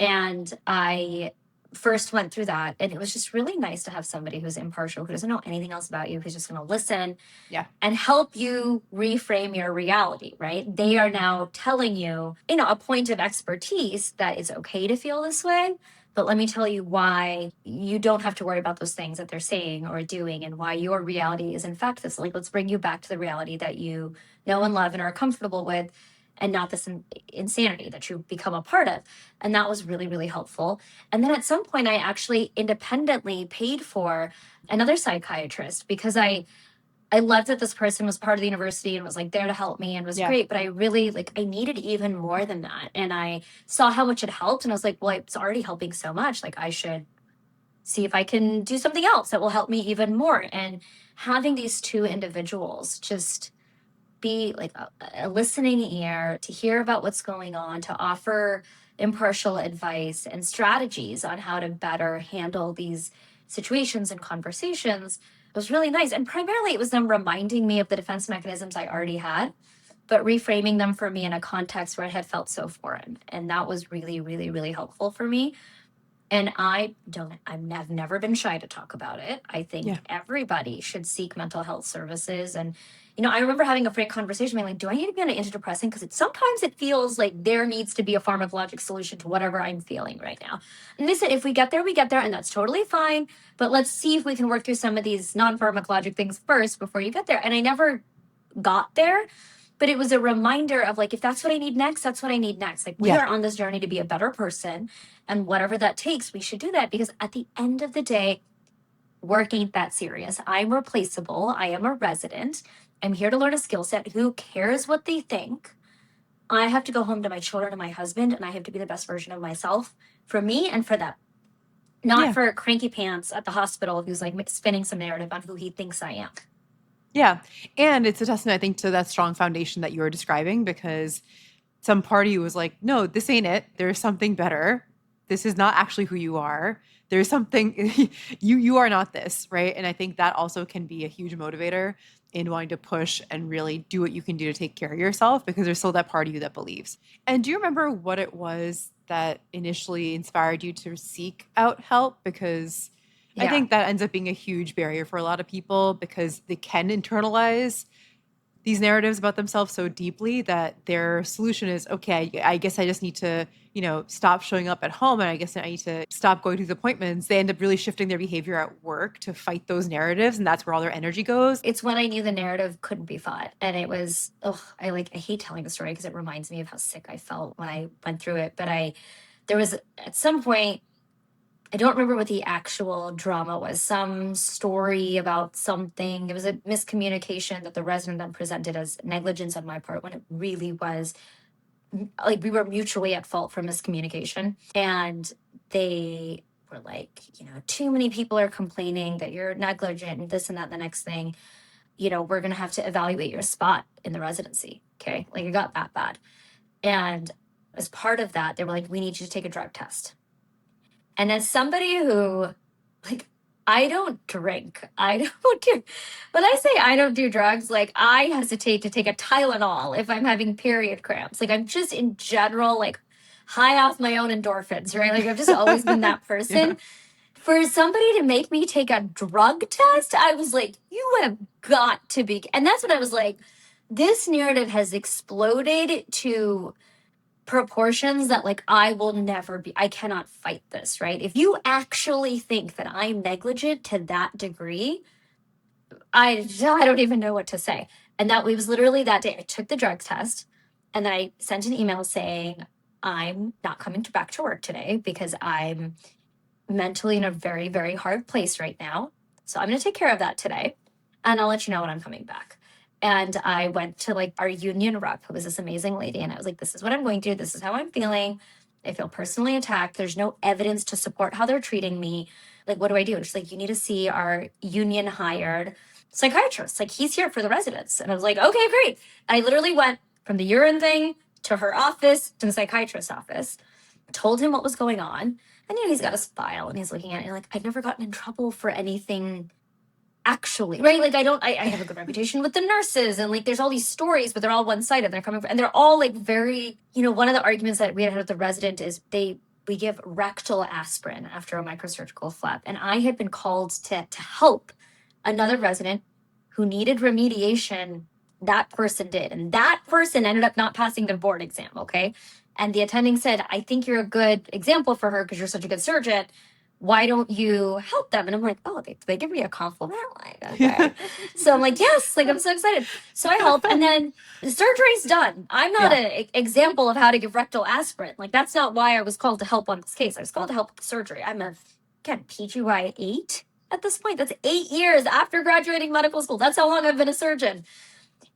[SPEAKER 1] And I first went through that. And it was just really nice to have somebody who's impartial, who doesn't know anything else about you, who's just going to listen
[SPEAKER 2] Yeah.
[SPEAKER 1] and help you reframe your reality, right? They are now telling you, a point of expertise that it's okay to feel this way. But let me tell you why you don't have to worry about those things that they're saying or doing and why your reality is in fact this. Like, let's bring you back to the reality that you know and love and are comfortable with and not this insanity that you become a part of. And that was really, really helpful. And then at some point, I actually independently paid for another psychiatrist because I loved that this person was part of the university and was like there to help me and was
[SPEAKER 2] Yeah.
[SPEAKER 1] great. But I really I needed even more than that. And I saw how much it helped. And I was like, well, it's already helping so much. Like I should see if I can do something else that will help me even more. And having these two individuals just be like a listening ear to hear about what's going on, to offer impartial advice and strategies on how to better handle these situations and conversations was really nice. And primarily, it was them reminding me of the defense mechanisms I already had, but reframing them for me in a context where it had felt so foreign. And that was really, really, really helpful for me. And I've never been shy to talk about it. I think
[SPEAKER 2] Yeah.
[SPEAKER 1] everybody should seek mental health services. And, I remember having a frank conversation, being like, do I need to be on an antidepressant? Because sometimes it feels like there needs to be a pharmacologic solution to whatever I'm feeling right now. And they said, if we get there, we get there, and that's totally fine. But let's see if we can work through some of these non-pharmacologic things first before you get there. And I never got there, but it was a reminder of like, if that's what I need next, that's what I need next. Like, we
[SPEAKER 2] Yeah.
[SPEAKER 1] are on this journey to be a better person, and whatever that takes, we should do that, because at the end of the day, work ain't that serious. I'm replaceable. I am a resident. I'm here to learn a skill set. Who cares what they think? I have to go home to my children and my husband, and I have to be the best version of myself for me and for them, not
[SPEAKER 2] Yeah.
[SPEAKER 1] for cranky pants at the hospital who's like spinning some narrative on who he thinks I am.
[SPEAKER 2] Yeah. And it's a testament, I think, to that strong foundation that you were describing, because some party was like, no, this ain't it. There's something better. This is not actually who you are. There's something you are not this, right? And I think that also can be a huge motivator in wanting to push and really do what you can do to take care of yourself, because there's still that part of you that believes. And do you remember what it was that initially inspired you to seek out help? Because I
[SPEAKER 1] Yeah.
[SPEAKER 2] think that ends up being a huge barrier for a lot of people, because they can internalize these narratives about themselves so deeply that their solution is, okay, I guess I just need to, stop showing up at home, and I guess I need to stop going to the appointments. They end up really shifting their behavior at work to fight those narratives, and that's where all their energy goes.
[SPEAKER 1] It's when I knew the narrative couldn't be fought. And it was, I hate telling the story because it reminds me of how sick I felt when I went through it. But there was at some point, I don't remember what the actual drama was, some story about something. It was a miscommunication that the resident then presented as negligence on my part when it really was like we were mutually at fault for miscommunication. And they were like, too many people are complaining that you're negligent and this and that, the next thing, we're going to have to evaluate your spot in the residency. Okay. Like it got that bad. And as part of that, they were like, we need you to take a drug test. And as somebody who, like, I don't drink, I don't do, when I say I don't do drugs, like, I hesitate to take a Tylenol if I'm having period cramps. Like, I'm just in general, like, high off my own endorphins, right? Like, I've just always been that person.
[SPEAKER 2] Yeah.
[SPEAKER 1] For somebody to make me take a drug test, I was like, you have got to be. And that's when I was like, this narrative has exploded to proportions that like I will never be, I cannot fight this, right? If you actually think that I'm negligent to that degree, I don't even know what to say. And that was literally that day I took the drug test and then I sent an email saying I'm not coming back to work today because I'm mentally in a very, very hard place right now. So I'm going to take care of that today and I'll let you know when I'm coming back. And I went to like our union rep, who was this amazing lady. And I was like, this is what I'm going through. This is how I'm feeling. I feel personally attacked. There's no evidence to support how they're treating me. Like, what do I do? And she's like, you need to see our union hired psychiatrist. Like, he's here for the residents. And I was like, okay, great. I literally went from the urine thing to her office to the psychiatrist's office, told him what was going on. And he's got his file and he's looking at it. And like, I've never gotten in trouble for anything actually, right? Like, I have a good reputation with the nurses and like, there's all these stories, but they're all one-sided. They're coming from, and they're all like very, one of the arguments that we had with the resident is we give rectal aspirin after a microsurgical flap. And I had been called to help another resident who needed remediation. That person did. And that person ended up not passing the board exam. Okay. And the attending said, I think you're a good example for her because you're such a good surgeon. Why don't you help them? And I'm like, oh, they give me a compliment. Like, okay. So I'm like, yes, like I'm so excited. So I help. And then the surgery's done. I'm not an example of how to give rectal aspirin. Like, that's not why I was called to help on this case. I was called to help with the surgery. I'm again, PGY 8 at this point. That's 8 years after graduating medical school. That's how long I've been a surgeon.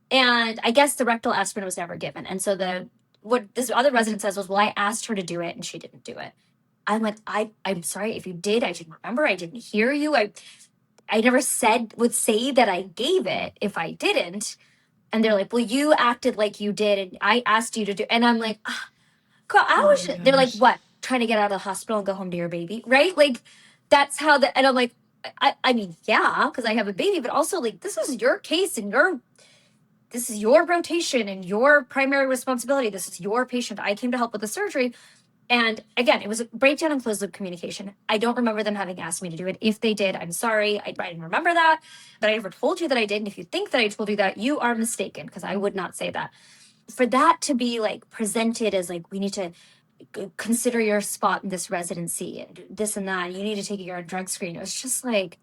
[SPEAKER 1] And I guess the rectal aspirin was never given. And so what this other resident says was, well, I asked her to do it and she didn't do it. I'm like, I'm sorry if you did. I didn't remember. I didn't hear you. I never would say that I gave it if I didn't. And they're like, well, you acted like you did. And I asked you to do. And I'm like, they're like, what? Trying to get out of the hospital and go home to your baby. Right. Like, that's how and I'm like, I mean, yeah, because I have a baby, but also like, this is your case and this is your rotation and your primary responsibility. This is your patient. I came to help with the surgery. And again, it was a breakdown in closed loop communication. I don't remember them having asked me to do it. If they did, I'm sorry. I didn't remember that, but I never told you that I did. And if you think that I told you that, you are mistaken because I would not say that. For that to be like presented as like, we need to consider your spot in this residency and this and that, you need to take your drug screen. It was just like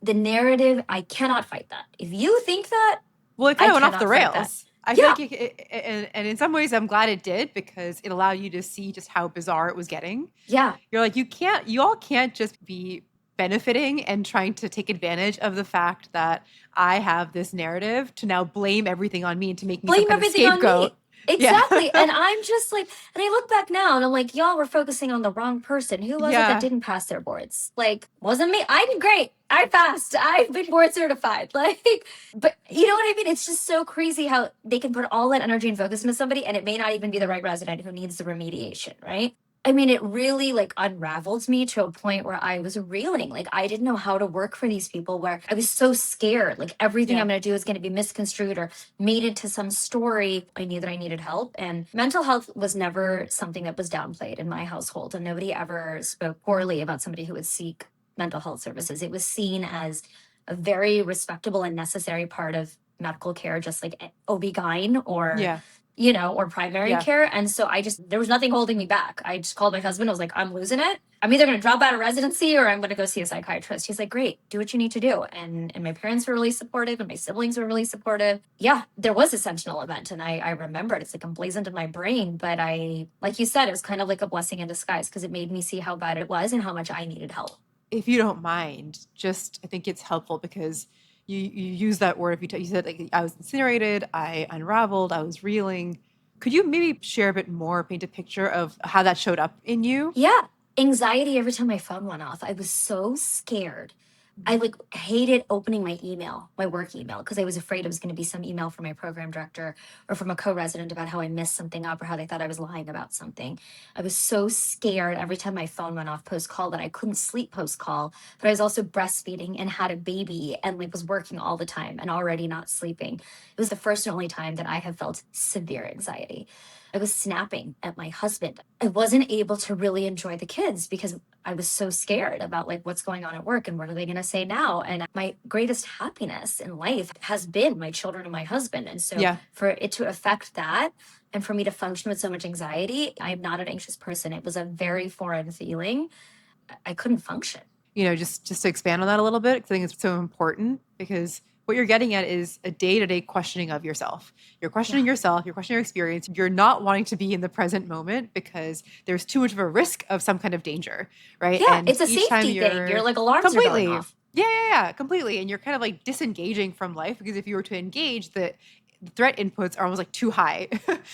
[SPEAKER 1] the narrative. I cannot fight that. If you think that,
[SPEAKER 2] well, it kind of went off the
[SPEAKER 1] cannot fight
[SPEAKER 2] rails.
[SPEAKER 1] that.
[SPEAKER 2] I feel like and in some ways I'm glad it did because it allowed you to see just how bizarre it was getting.
[SPEAKER 1] Yeah.
[SPEAKER 2] You're like, you all can't just be benefiting and trying to take advantage of the fact that I have this narrative to now blame everything on me and to make me some
[SPEAKER 1] Blame
[SPEAKER 2] kind of
[SPEAKER 1] everything on me.
[SPEAKER 2] scapegoat.
[SPEAKER 1] Exactly. And I'm just like, and I look back now and I'm like, y'all were focusing on the wrong person. Who was it that didn't pass their boards? Like, wasn't me. I did great. I passed. I've been board certified. Like, but you know what I mean? It's just so crazy how they can put all that energy and focus into somebody and it may not even be the right resident who needs the remediation, right? I mean, it really like unraveled me to a point where I was reeling. Like, I didn't know how to work for these people, where I was so scared. Like, everything I'm going to do is going to be misconstrued or made into some story. I knew that I needed help. And mental health was never something that was downplayed in my household. And nobody ever spoke poorly about somebody who would seek mental health services. It was seen as a very respectable and necessary part of medical care, just like OB-GYN or or primary care. And so there was nothing holding me back. I just called my husband. I was like, I'm losing it. I'm either going to drop out of residency or I'm going to go see a psychiatrist. He's like, great, do what you need to do. And my parents were really supportive and my siblings were really supportive. Yeah, there was a Sentinel event and I remember it. It's like emblazoned in my brain. But like you said, it was kind of like a blessing in disguise because it made me see how bad it was and how much I needed help.
[SPEAKER 2] If you don't mind, I think it's helpful because you use that word. You said like I was incinerated, I unraveled, I was reeling. Could you maybe share a bit more, paint a picture of how that showed up in you?
[SPEAKER 1] Yeah. Anxiety every time my phone went off. I was so scared. I like hated opening my email, my work email, because I was afraid it was going to be some email from my program director or from a co-resident about how I messed something up or how they thought I was lying about something. I was so scared every time my phone went off post call that I couldn't sleep post call. But I was also breastfeeding and had a baby and like was working all the time and already not sleeping. It was the first and only time that I have felt severe anxiety. I was snapping at my husband. I wasn't able to really enjoy the kids because I was so scared about like what's going on at work and what are they going to say now. And my greatest happiness in life has been my children and my husband. And so
[SPEAKER 2] Yeah.
[SPEAKER 1] for it to affect that and for me to function with so much anxiety, I'm not an anxious person. It was a very foreign feeling. I couldn't function.
[SPEAKER 2] You know, just to expand on that a little bit, 'cause I think it's so important because what you're getting at is a day-to-day questioning of yourself. You're questioning yourself, you're questioning your experience. You're not wanting to be in the present moment because there's too much of a risk of some kind of danger, right?
[SPEAKER 1] Yeah,
[SPEAKER 2] And
[SPEAKER 1] it's a
[SPEAKER 2] each time
[SPEAKER 1] safety thing. You're like alarms are
[SPEAKER 2] completely,
[SPEAKER 1] going off.
[SPEAKER 2] yeah, completely. And you're kind of like disengaging from life because if you were to engage, the threat inputs are almost like too high.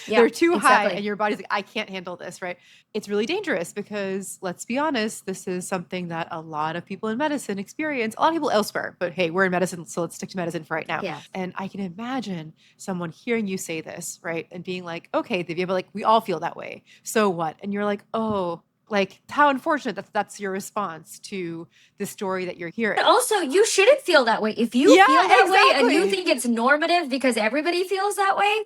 [SPEAKER 1] Yeah,
[SPEAKER 2] They're too high,
[SPEAKER 1] exactly.
[SPEAKER 2] and your body's like, I can't handle this, right? It's really dangerous because let's be honest, this is something that a lot of people in medicine experience, a lot of people elsewhere, but hey, we're in medicine, so let's stick to medicine for right now.
[SPEAKER 1] Yeah.
[SPEAKER 2] And I can imagine someone hearing you say this, right? And being like, okay, Divya, but like we all feel that way. So what? And you're like, oh, like how unfortunate that that's your response to the story that you're hearing.
[SPEAKER 1] But also, you shouldn't feel that way. If you
[SPEAKER 2] Yeah,
[SPEAKER 1] feel that way and you
[SPEAKER 2] exactly.
[SPEAKER 1] think it's normative because everybody feels that way,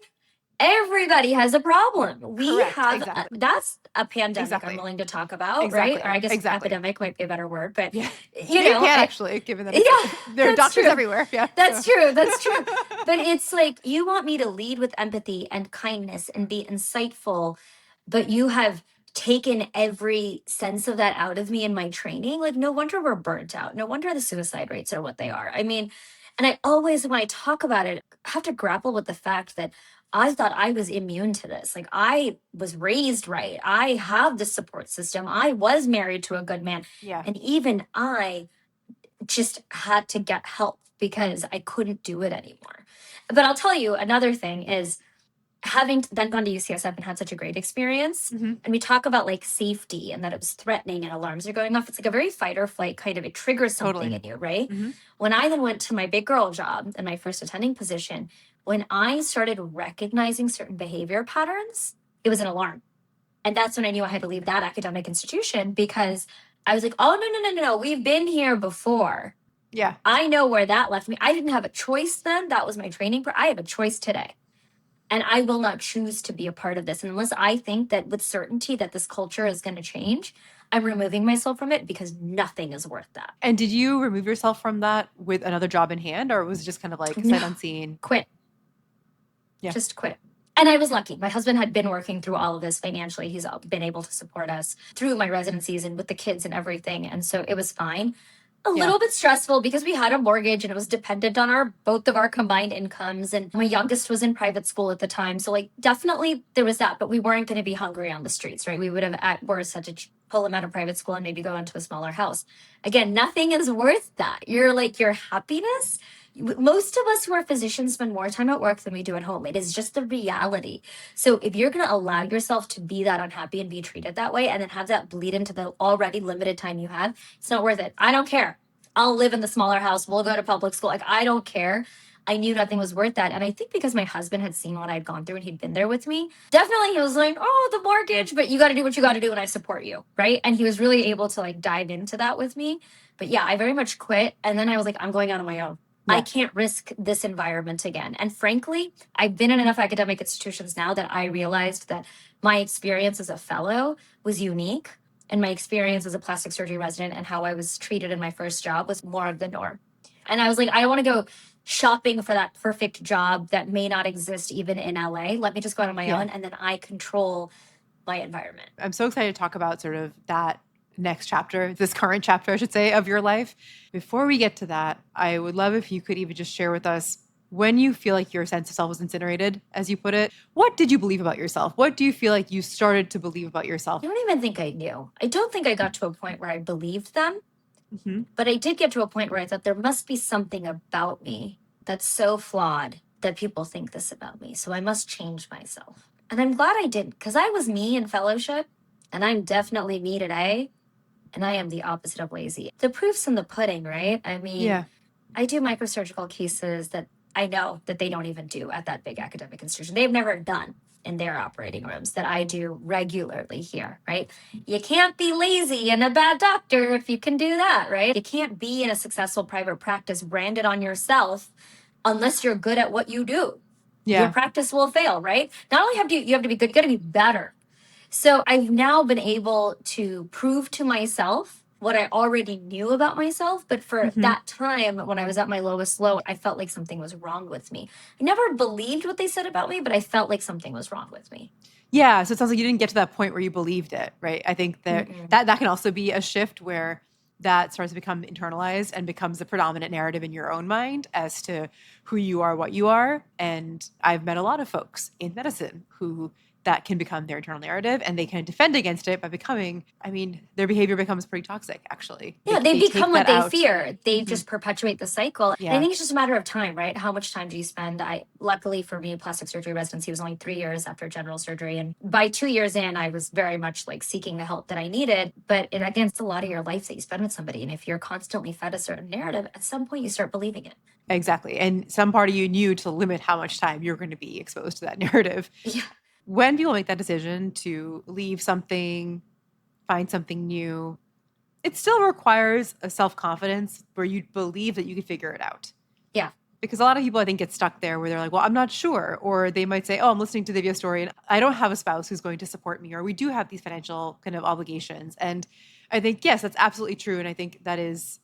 [SPEAKER 1] everybody has a problem. We
[SPEAKER 2] Correct.
[SPEAKER 1] have
[SPEAKER 2] Exactly.
[SPEAKER 1] that's a pandemic I'm
[SPEAKER 2] Exactly.
[SPEAKER 1] willing to talk about, right? Or
[SPEAKER 2] Exactly.
[SPEAKER 1] I guess
[SPEAKER 2] Exactly.
[SPEAKER 1] epidemic might be a better word, but
[SPEAKER 2] Yeah.
[SPEAKER 1] you
[SPEAKER 2] You
[SPEAKER 1] know,
[SPEAKER 2] can actually, given that it's
[SPEAKER 1] yeah,
[SPEAKER 2] there are
[SPEAKER 1] that's
[SPEAKER 2] doctors
[SPEAKER 1] true.
[SPEAKER 2] everywhere. Yeah.
[SPEAKER 1] That's
[SPEAKER 2] So
[SPEAKER 1] true. That's true. But it's like you want me to lead with empathy and kindness and be insightful, but you have taken every sense of that out of me in my training. Like, no wonder we're burnt out. No wonder the suicide rates are what they are. I mean, and I always, when I talk about it, have to grapple with the fact that I thought I was immune to this. Like, I was raised right. I have the support system. I was married to a good man.
[SPEAKER 2] yeah.
[SPEAKER 1] And even I just had to get help because I couldn't do it anymore. But I'll tell you another thing is having then gone to UCSF and had such a great experience.
[SPEAKER 2] Hmm.
[SPEAKER 1] And we talk about like safety and that it was threatening and alarms are going off. It's like a very fight or flight kind of, it triggers something
[SPEAKER 2] Totally.
[SPEAKER 1] in you, right?
[SPEAKER 2] Hmm.
[SPEAKER 1] When I then went to my big girl job and my first attending position, when I started recognizing certain behavior patterns, it was an alarm. And that's when I knew I had to leave that academic institution because I was like, oh, no. We've been here before.
[SPEAKER 2] Yeah.
[SPEAKER 1] I know where that left me. I didn't have a choice then. That was my training. I have a choice today. And I will not choose to be a part of this. And unless I think that with certainty that this culture is going to change, I'm removing myself from it because nothing is worth that.
[SPEAKER 2] And did you remove yourself from that with another job in hand, or was it just kind of like
[SPEAKER 1] No,
[SPEAKER 2] sight unseen?
[SPEAKER 1] quit.
[SPEAKER 2] Yeah.
[SPEAKER 1] Just quit. And I was lucky. My husband had been working through all of this financially. He's been able to support us through my residencies and with the kids and everything. And so it was fine. A
[SPEAKER 2] Yeah.
[SPEAKER 1] little bit stressful because we had a mortgage and it was dependent on our both of our combined incomes. And my youngest was in private school at the time. So like definitely there was that, but we weren't going to be hungry on the streets, right? We would have at worst had to pull him out of private school and maybe go into a smaller house. Again, nothing is worth that. You're like your happiness. Most of us who are physicians spend more time at work than we do at home. It is just the reality. So if you're going to allow yourself to be that unhappy and be treated that way and then have that bleed into the already limited time you have, it's not worth it. I don't care. I'll live in the smaller house. We'll go to public school. Like, I don't care. I knew nothing was worth that. And I think because my husband had seen what I'd gone through and he'd been there with me, definitely he was like, oh, the mortgage, but you got to do what you got to do and I support you. Right. And he was really able to like dive into that with me. But yeah, I very much quit. And then I was like, I'm going out on my own. I can't risk this environment again. And frankly, I've been in enough academic institutions now that I realized that my experience as a fellow was unique. And my experience as a plastic surgery resident and how I was treated in my first job was more of the norm. And I was like, I don't want to go shopping for that perfect job that may not exist even in LA. Let me just go out on my own and then I control my environment.
[SPEAKER 2] I'm so excited to talk about sort of that next chapter, this current chapter, I should say, of your life. Before we get to that, I would love if you could even just share with us when you feel like your sense of self was incinerated, as you put it. What did you believe about yourself? What do you feel like you started to believe about yourself?
[SPEAKER 1] I don't even think I knew. I don't think I got to a point where I believed them,
[SPEAKER 2] Mm-hmm.
[SPEAKER 1] but I did get to a point where I thought there must be something about me that's so flawed that people think this about me. So I must change myself. And I'm glad I didn't, because I was me in fellowship, and I'm definitely me today. And I am the opposite of lazy. The proof's in the pudding, right? I mean,
[SPEAKER 2] Yeah.
[SPEAKER 1] I do microsurgical cases that I know that they don't even do at that big academic institution. They've never done in their operating rooms that I do regularly here, right? You can't be lazy and a bad doctor if you can do that, right? You can't be in a successful private practice branded on yourself unless you're good at what you do. Your
[SPEAKER 2] Yeah.
[SPEAKER 1] practice will fail, right? Not only have you have to be good, you got to be better. So I've now been able to prove to myself what I already knew about myself. But for
[SPEAKER 2] Hmm.
[SPEAKER 1] that time, when I was at my lowest low, I felt like something was wrong with me. I never believed what they said about me, but I felt like something was wrong with me.
[SPEAKER 2] Yeah. So it sounds like you didn't get to that point where you believed it, right? I think that
[SPEAKER 1] Mm-mm.
[SPEAKER 2] that can also be a shift where that starts to become internalized and becomes the predominant narrative in your own mind as to who you are, what you are. And I've met a lot of folks in medicine who that can become their internal narrative and they can defend against it by becoming, I mean, their behavior becomes pretty toxic, actually.
[SPEAKER 1] Yeah, they
[SPEAKER 2] They
[SPEAKER 1] become
[SPEAKER 2] take
[SPEAKER 1] what
[SPEAKER 2] that
[SPEAKER 1] they
[SPEAKER 2] out.
[SPEAKER 1] fear. They
[SPEAKER 2] Mhm.
[SPEAKER 1] just perpetuate the cycle. And I
[SPEAKER 2] Yeah.
[SPEAKER 1] think it's just a matter of time, right? How much time do you spend? Luckily for me, plastic surgery residency was only 3 years after general surgery. And by 2 years in, I was very much like seeking the help that I needed. But it against a lot of your life that you spend with somebody. And if you're constantly fed a certain narrative, at some point you start believing it.
[SPEAKER 2] Exactly. And some part of you knew to limit how much time you're going to be exposed to that narrative.
[SPEAKER 1] Yeah.
[SPEAKER 2] When people make that decision to leave something, find something new, it still requires a self-confidence where you believe that you can figure it out.
[SPEAKER 1] Yeah.
[SPEAKER 2] Because a lot of people, I think, get stuck there where they're like, well, I'm not sure. Or they might say, oh, I'm listening to Divya's story and I don't have a spouse who's going to support me, or we do have these financial kind of obligations. And I think, yes, that's absolutely true. And I think that is,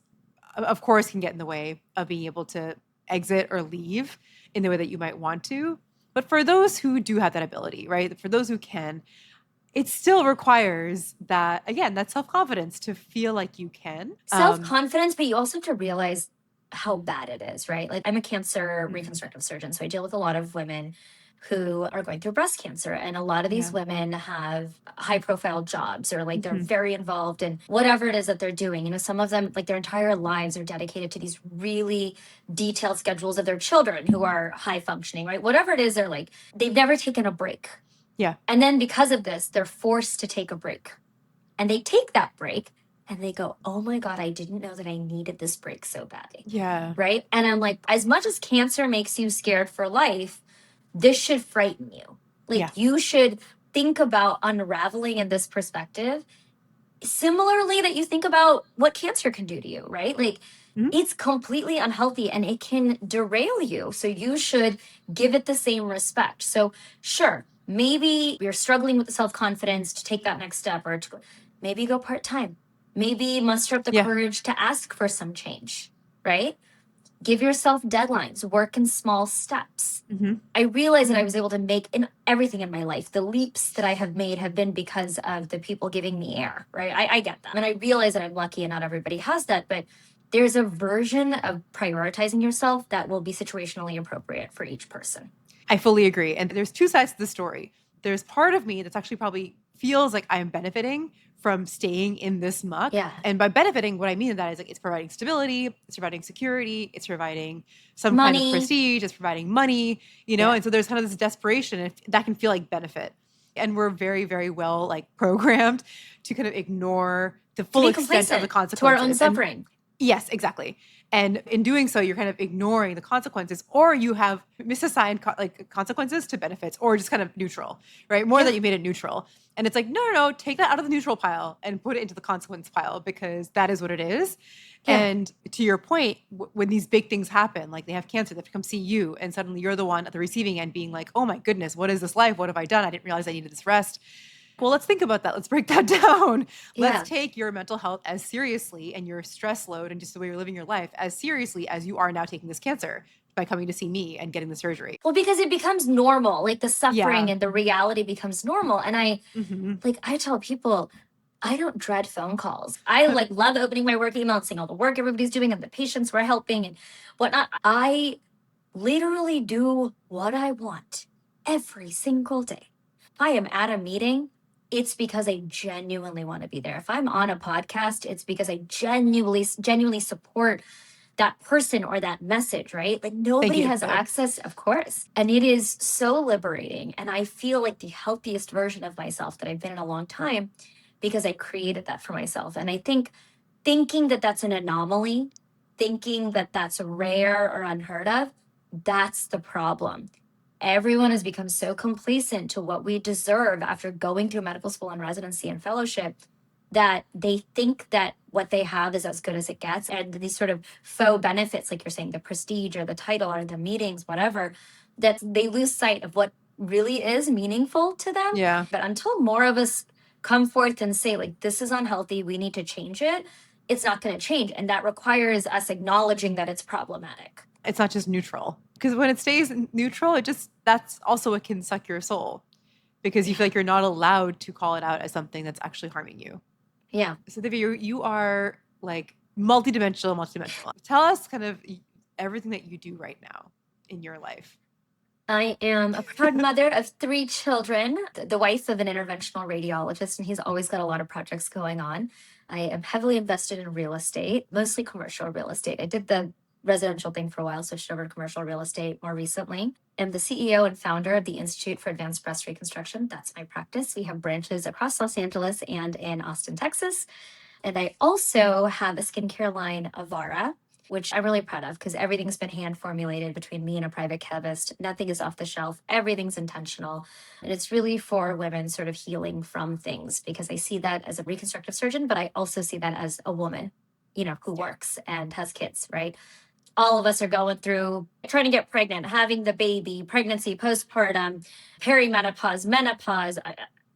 [SPEAKER 2] of course, can get in the way of being able to exit or leave in the way that you might want to. But for those who do have that ability, right? For those who can, it still requires that, again, that self-confidence to feel like you can.
[SPEAKER 1] Self-confidence, but you also have to realize how bad it is, right? Like I'm a cancer
[SPEAKER 2] Mhm.
[SPEAKER 1] reconstructive surgeon, so I deal with a lot of women who are going through breast cancer, and a lot of these
[SPEAKER 2] Yeah.
[SPEAKER 1] women have high profile jobs, or like they're
[SPEAKER 2] Mhm.
[SPEAKER 1] very involved in whatever it is that they're doing. You know, some of them, like their entire lives are dedicated to these really detailed schedules of their children who are high functioning, right? Whatever it is, they're like, they've never taken a break.
[SPEAKER 2] Yeah.
[SPEAKER 1] And then because of this, they're forced to take a break, and they take that break and they go, oh my God, I didn't know that I needed this break so badly.
[SPEAKER 2] Yeah.
[SPEAKER 1] Right. And I'm like, as much as cancer makes you scared for life, this should frighten you.
[SPEAKER 2] Yeah.
[SPEAKER 1] Like, you should think about unraveling in this perspective, similarly, that you think about what cancer can do to you, right? Like,
[SPEAKER 2] Mhm.
[SPEAKER 1] it's completely unhealthy and it can derail you. So you should give it the same respect. So, sure, maybe you're struggling with the self confidence to take that next step, or to maybe go part time. Maybe muster up the
[SPEAKER 2] Yeah.
[SPEAKER 1] courage to ask for some change, right? Give yourself deadlines, work in small steps.
[SPEAKER 2] Mhm.
[SPEAKER 1] I realized that I was able to make in everything in my life. The leaps that I have made have been because of the people giving me air, right? I get that. And I realize that I'm lucky and not everybody has that, but there's a version of prioritizing yourself that will be situationally appropriate for each person.
[SPEAKER 2] I fully agree. And there's two sides to the story. There's part of me that's actually probably feels like I am benefiting from staying in this muck.
[SPEAKER 1] Yeah.
[SPEAKER 2] And by benefiting, what I mean in that is like it's providing stability, it's providing security, it's providing some kind of
[SPEAKER 1] Money.
[SPEAKER 2] prestige, it's providing money,
[SPEAKER 1] Yeah.
[SPEAKER 2] and so there's kind of this desperation and that can feel like benefit. And we're very, very well like programmed to kind of ignore the
[SPEAKER 1] To
[SPEAKER 2] full
[SPEAKER 1] be
[SPEAKER 2] extent of the
[SPEAKER 1] complacent to our own
[SPEAKER 2] consequences. And
[SPEAKER 1] suffering.
[SPEAKER 2] yes, exactly. And in doing so, you're kind of ignoring the consequences, or you have misassigned consequences to benefits, or just kind of neutral, right? More
[SPEAKER 1] Yeah.
[SPEAKER 2] that you made it neutral. And it's like, no, no, no, take that out of the neutral pile and put it into the consequence pile because that is what it is.
[SPEAKER 1] Yeah.
[SPEAKER 2] And to your point, when these big things happen, like they have cancer, they have to come see you, and suddenly you're the one at the receiving end being like, oh my goodness, what is this life? What have I done? I didn't realize I needed this rest. Well, let's think about that. Let's break that down. Let's
[SPEAKER 1] Yeah.
[SPEAKER 2] take your mental health as seriously and your stress load and just the way you're living your life as seriously as you are now taking this cancer by coming to see me and getting the surgery.
[SPEAKER 1] Well, because it becomes normal, like the suffering
[SPEAKER 2] Yeah.
[SPEAKER 1] and the reality becomes normal. And
[SPEAKER 2] Hmm.
[SPEAKER 1] I tell people, I don't dread phone calls. I like love opening my work email and seeing all the work everybody's doing and the patients we're helping and whatnot. I literally do what I want every single day. If I am at a meeting, it's because I genuinely want to be there. If I'm on a podcast, it's because I genuinely support that person or that message, right? Like
[SPEAKER 2] Thank
[SPEAKER 1] nobody
[SPEAKER 2] you.
[SPEAKER 1] has access, of course. And it is so liberating. And I feel like the healthiest version of myself that I've been in a long time because I created that for myself. And I think thinking that that's an anomaly, thinking that that's rare or unheard of, that's the problem. Everyone has become so complacent to what we deserve after going through medical school and residency and fellowship that they think that what they have is as good as it gets. And these sort of faux benefits, like you're saying, the prestige or the title or the meetings, whatever, that they lose sight of what really is meaningful to them.
[SPEAKER 2] Yeah.
[SPEAKER 1] But until more of us come forth and say, like, this is unhealthy, we need to change it, it's not going to change. And that requires us acknowledging that it's problematic.
[SPEAKER 2] It's not just neutral. Because when it stays neutral, that's also what can suck your soul. Because you feel like you're not allowed to call it out as something that's actually harming you.
[SPEAKER 1] Yeah.
[SPEAKER 2] So Dhivya, you are like multidimensional. Tell us kind of everything that you do right now in your life.
[SPEAKER 1] I am a proud mother of 3 children, the wife of an interventional radiologist, and he's always got a lot of projects going on. I am heavily invested in real estate, mostly commercial real estate. I did the residential thing for a while, switched over to commercial real estate more recently. I'm the CEO and founder of the Institute for Advanced Breast Reconstruction. That's my practice. We have branches across Los Angeles and in Austin, Texas. And I also have a skincare line, Avara, which I'm really proud of because everything's been hand formulated between me and a private chemist. Nothing is off the shelf. Everything's intentional. And it's really for women sort of healing from things because I see that as a reconstructive surgeon, but I also see that as a woman, who works and has kids, right? All of us are going through trying to get pregnant, having the baby, pregnancy, postpartum, perimenopause, menopause,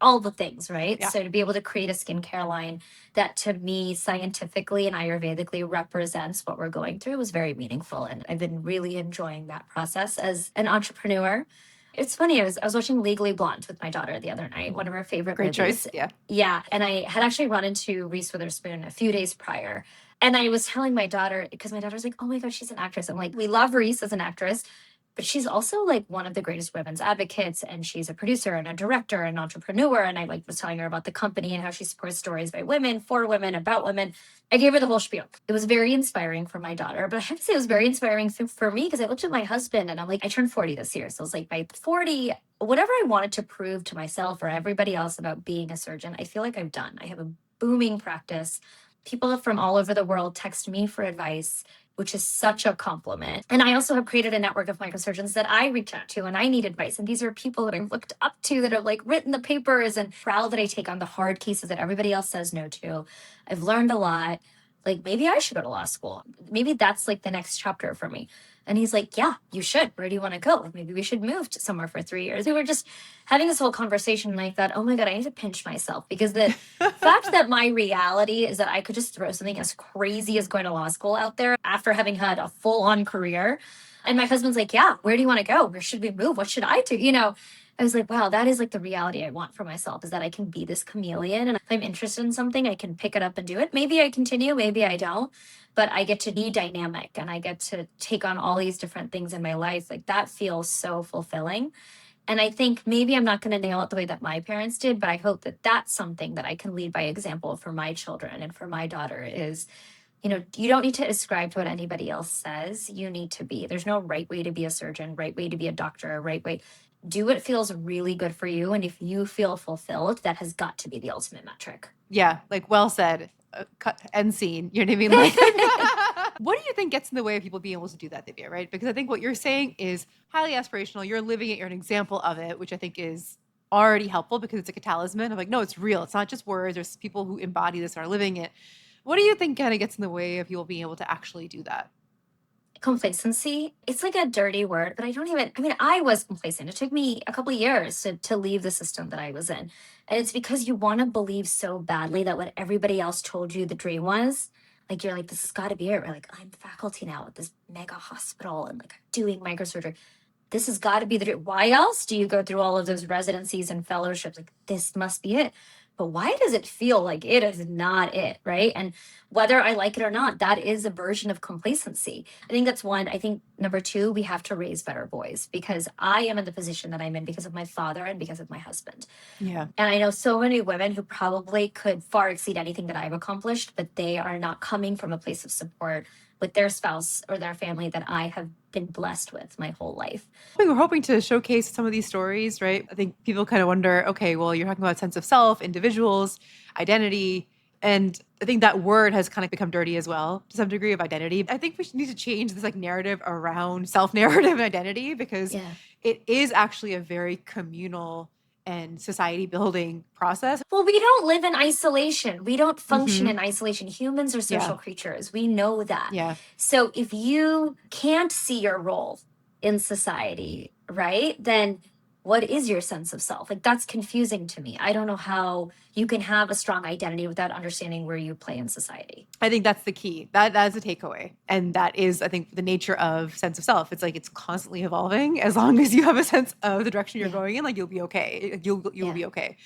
[SPEAKER 1] all the things, right?
[SPEAKER 2] Yeah.
[SPEAKER 1] So to be able to create a skincare line that to me scientifically and Ayurvedically represents what we're going through was very meaningful. And I've been really enjoying that process as an entrepreneur. It's funny, I was watching Legally Blonde with my daughter the other night, one of her favorite
[SPEAKER 2] Great
[SPEAKER 1] movies.
[SPEAKER 2] choice. Yeah.
[SPEAKER 1] Yeah. And I had actually run into Reese Witherspoon a few days prior. And I was telling my daughter, because my daughter's like, oh my God, she's an actress. I'm like, we love Reese as an actress, but she's also like one of the greatest women's advocates. And she's a producer and a director and entrepreneur. And I was telling her about the company and how she supports stories by women, for women, about women. I gave her the whole spiel. It was very inspiring for my daughter, but I have to say it was very inspiring for me because I looked at my husband and I'm like, I turned 40 this year. So I was like, by 40, whatever I wanted to prove to myself or everybody else about being a surgeon, I feel like I've done. I have a booming practice. People from all over the world text me for advice, which is such a compliment. And I also have created a network of microsurgeons that I reach out to and I need advice. And these are people that I've looked up to that have like written the papers and proud that I take on the hard cases that everybody else says no to. I've learned a lot. Like maybe I should go to law school. Maybe that's like the next chapter for me. And he's like, yeah, you should. Where do you want to go? Like maybe we should move to somewhere for 3 years. We were just having this whole conversation and I thought, oh my God, I need to pinch myself because the fact that my reality is that I could just throw something as crazy as going to law school out there after having had a full-on career. And my husband's like, yeah, where do you want to go? Where should we move? What should I do? I was like, wow, that is like the reality I want for myself is that I can be this chameleon. And if I'm interested in something, I can pick it up and do it. Maybe I continue, maybe I don't, but I get to be dynamic and I get to take on all these different things in my life. Like that feels so fulfilling. And I think maybe I'm not going to nail it the way that my parents did, but I hope that that's something that I can lead by example for my children and for my daughter is, you don't need to ascribe to what anybody else says. You need to be. There's no right way to be a surgeon, right way to be a doctor, right way. Do what feels really good for you. And if you feel fulfilled, that has got to be the ultimate metric.
[SPEAKER 2] Yeah, like well said. Cut end scene. You know what I mean? Like, what do you think gets in the way of people being able to do that, Dhivya, right? Because I think what you're saying is highly aspirational. You're living it. You're an example of it, which I think is already helpful because it's like a talisman of like, no, it's real. It's not just words. There's people who embody this and are living it. What do you think kind of gets in the way of people being able to actually do that?
[SPEAKER 1] Complacency. It's like a dirty word, but I was complacent. It took me a couple of years to leave the system that I was in. And it's because you want to believe so badly that what everybody else told you the dream was, like you're like, this has got to be it. Or like, I'm faculty now at this mega hospital and like doing microsurgery. This has got to be the dream. Why else do you go through all of those residencies and fellowships? Like, this must be it. But why does it feel like it is not it, right? And whether I like it or not, that is a version of complacency. I think that's one. I think number two, we have to raise better boys, because I am in the position that I'm in because of my father and because of my husband.
[SPEAKER 2] Yeah.
[SPEAKER 1] And I know so many women who probably could far exceed anything that I've accomplished, but they are not coming from a place of support with their spouse or their family that I have been blessed with my whole life.
[SPEAKER 2] We were hoping to showcase some of these stories, right? I think people kind of wonder, okay, well, you're talking about sense of self, individuals, identity. And I think that word has kind of become dirty as well, to some degree, of identity. I think we need to change this like narrative around self-narrative and identity, because
[SPEAKER 1] Yeah.
[SPEAKER 2] it is actually a very communal and society building process.
[SPEAKER 1] Well, we don't live in isolation. We don't function
[SPEAKER 2] Mhm.
[SPEAKER 1] in isolation. Humans are social
[SPEAKER 2] Yeah.
[SPEAKER 1] creatures. We know that.
[SPEAKER 2] Yeah.
[SPEAKER 1] So if you can't see your role in society, right, then what is your sense of self? Like, that's confusing to me. I don't know how you can have a strong identity without understanding where you play in society.
[SPEAKER 2] I think that's the key. That is a takeaway. And that is, I think, the nature of sense of self. It's like it's constantly evolving. As long as you have a sense of the direction you're
[SPEAKER 1] Yeah.
[SPEAKER 2] going in, like you'll be okay. You'll
[SPEAKER 1] Yeah.
[SPEAKER 2] be okay.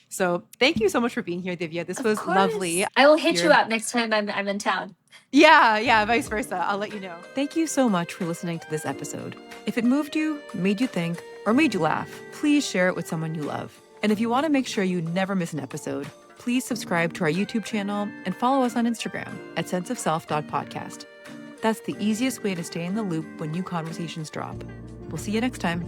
[SPEAKER 2] So thank you so much for being here, Divya. This
[SPEAKER 1] Of
[SPEAKER 2] was
[SPEAKER 1] course.
[SPEAKER 2] lovely.
[SPEAKER 1] I will hit you
[SPEAKER 2] You're-
[SPEAKER 1] up next time I'm in town.
[SPEAKER 2] Yeah, vice versa. I'll let you know. Thank you so much for listening to this episode. If it moved you, made you think, or made you laugh, please share it with someone you love. And if you want to make sure you never miss an episode, please subscribe to our YouTube channel and follow us on Instagram at senseofself.podcast. That's the easiest way to stay in the loop when new conversations drop. We'll see you next time.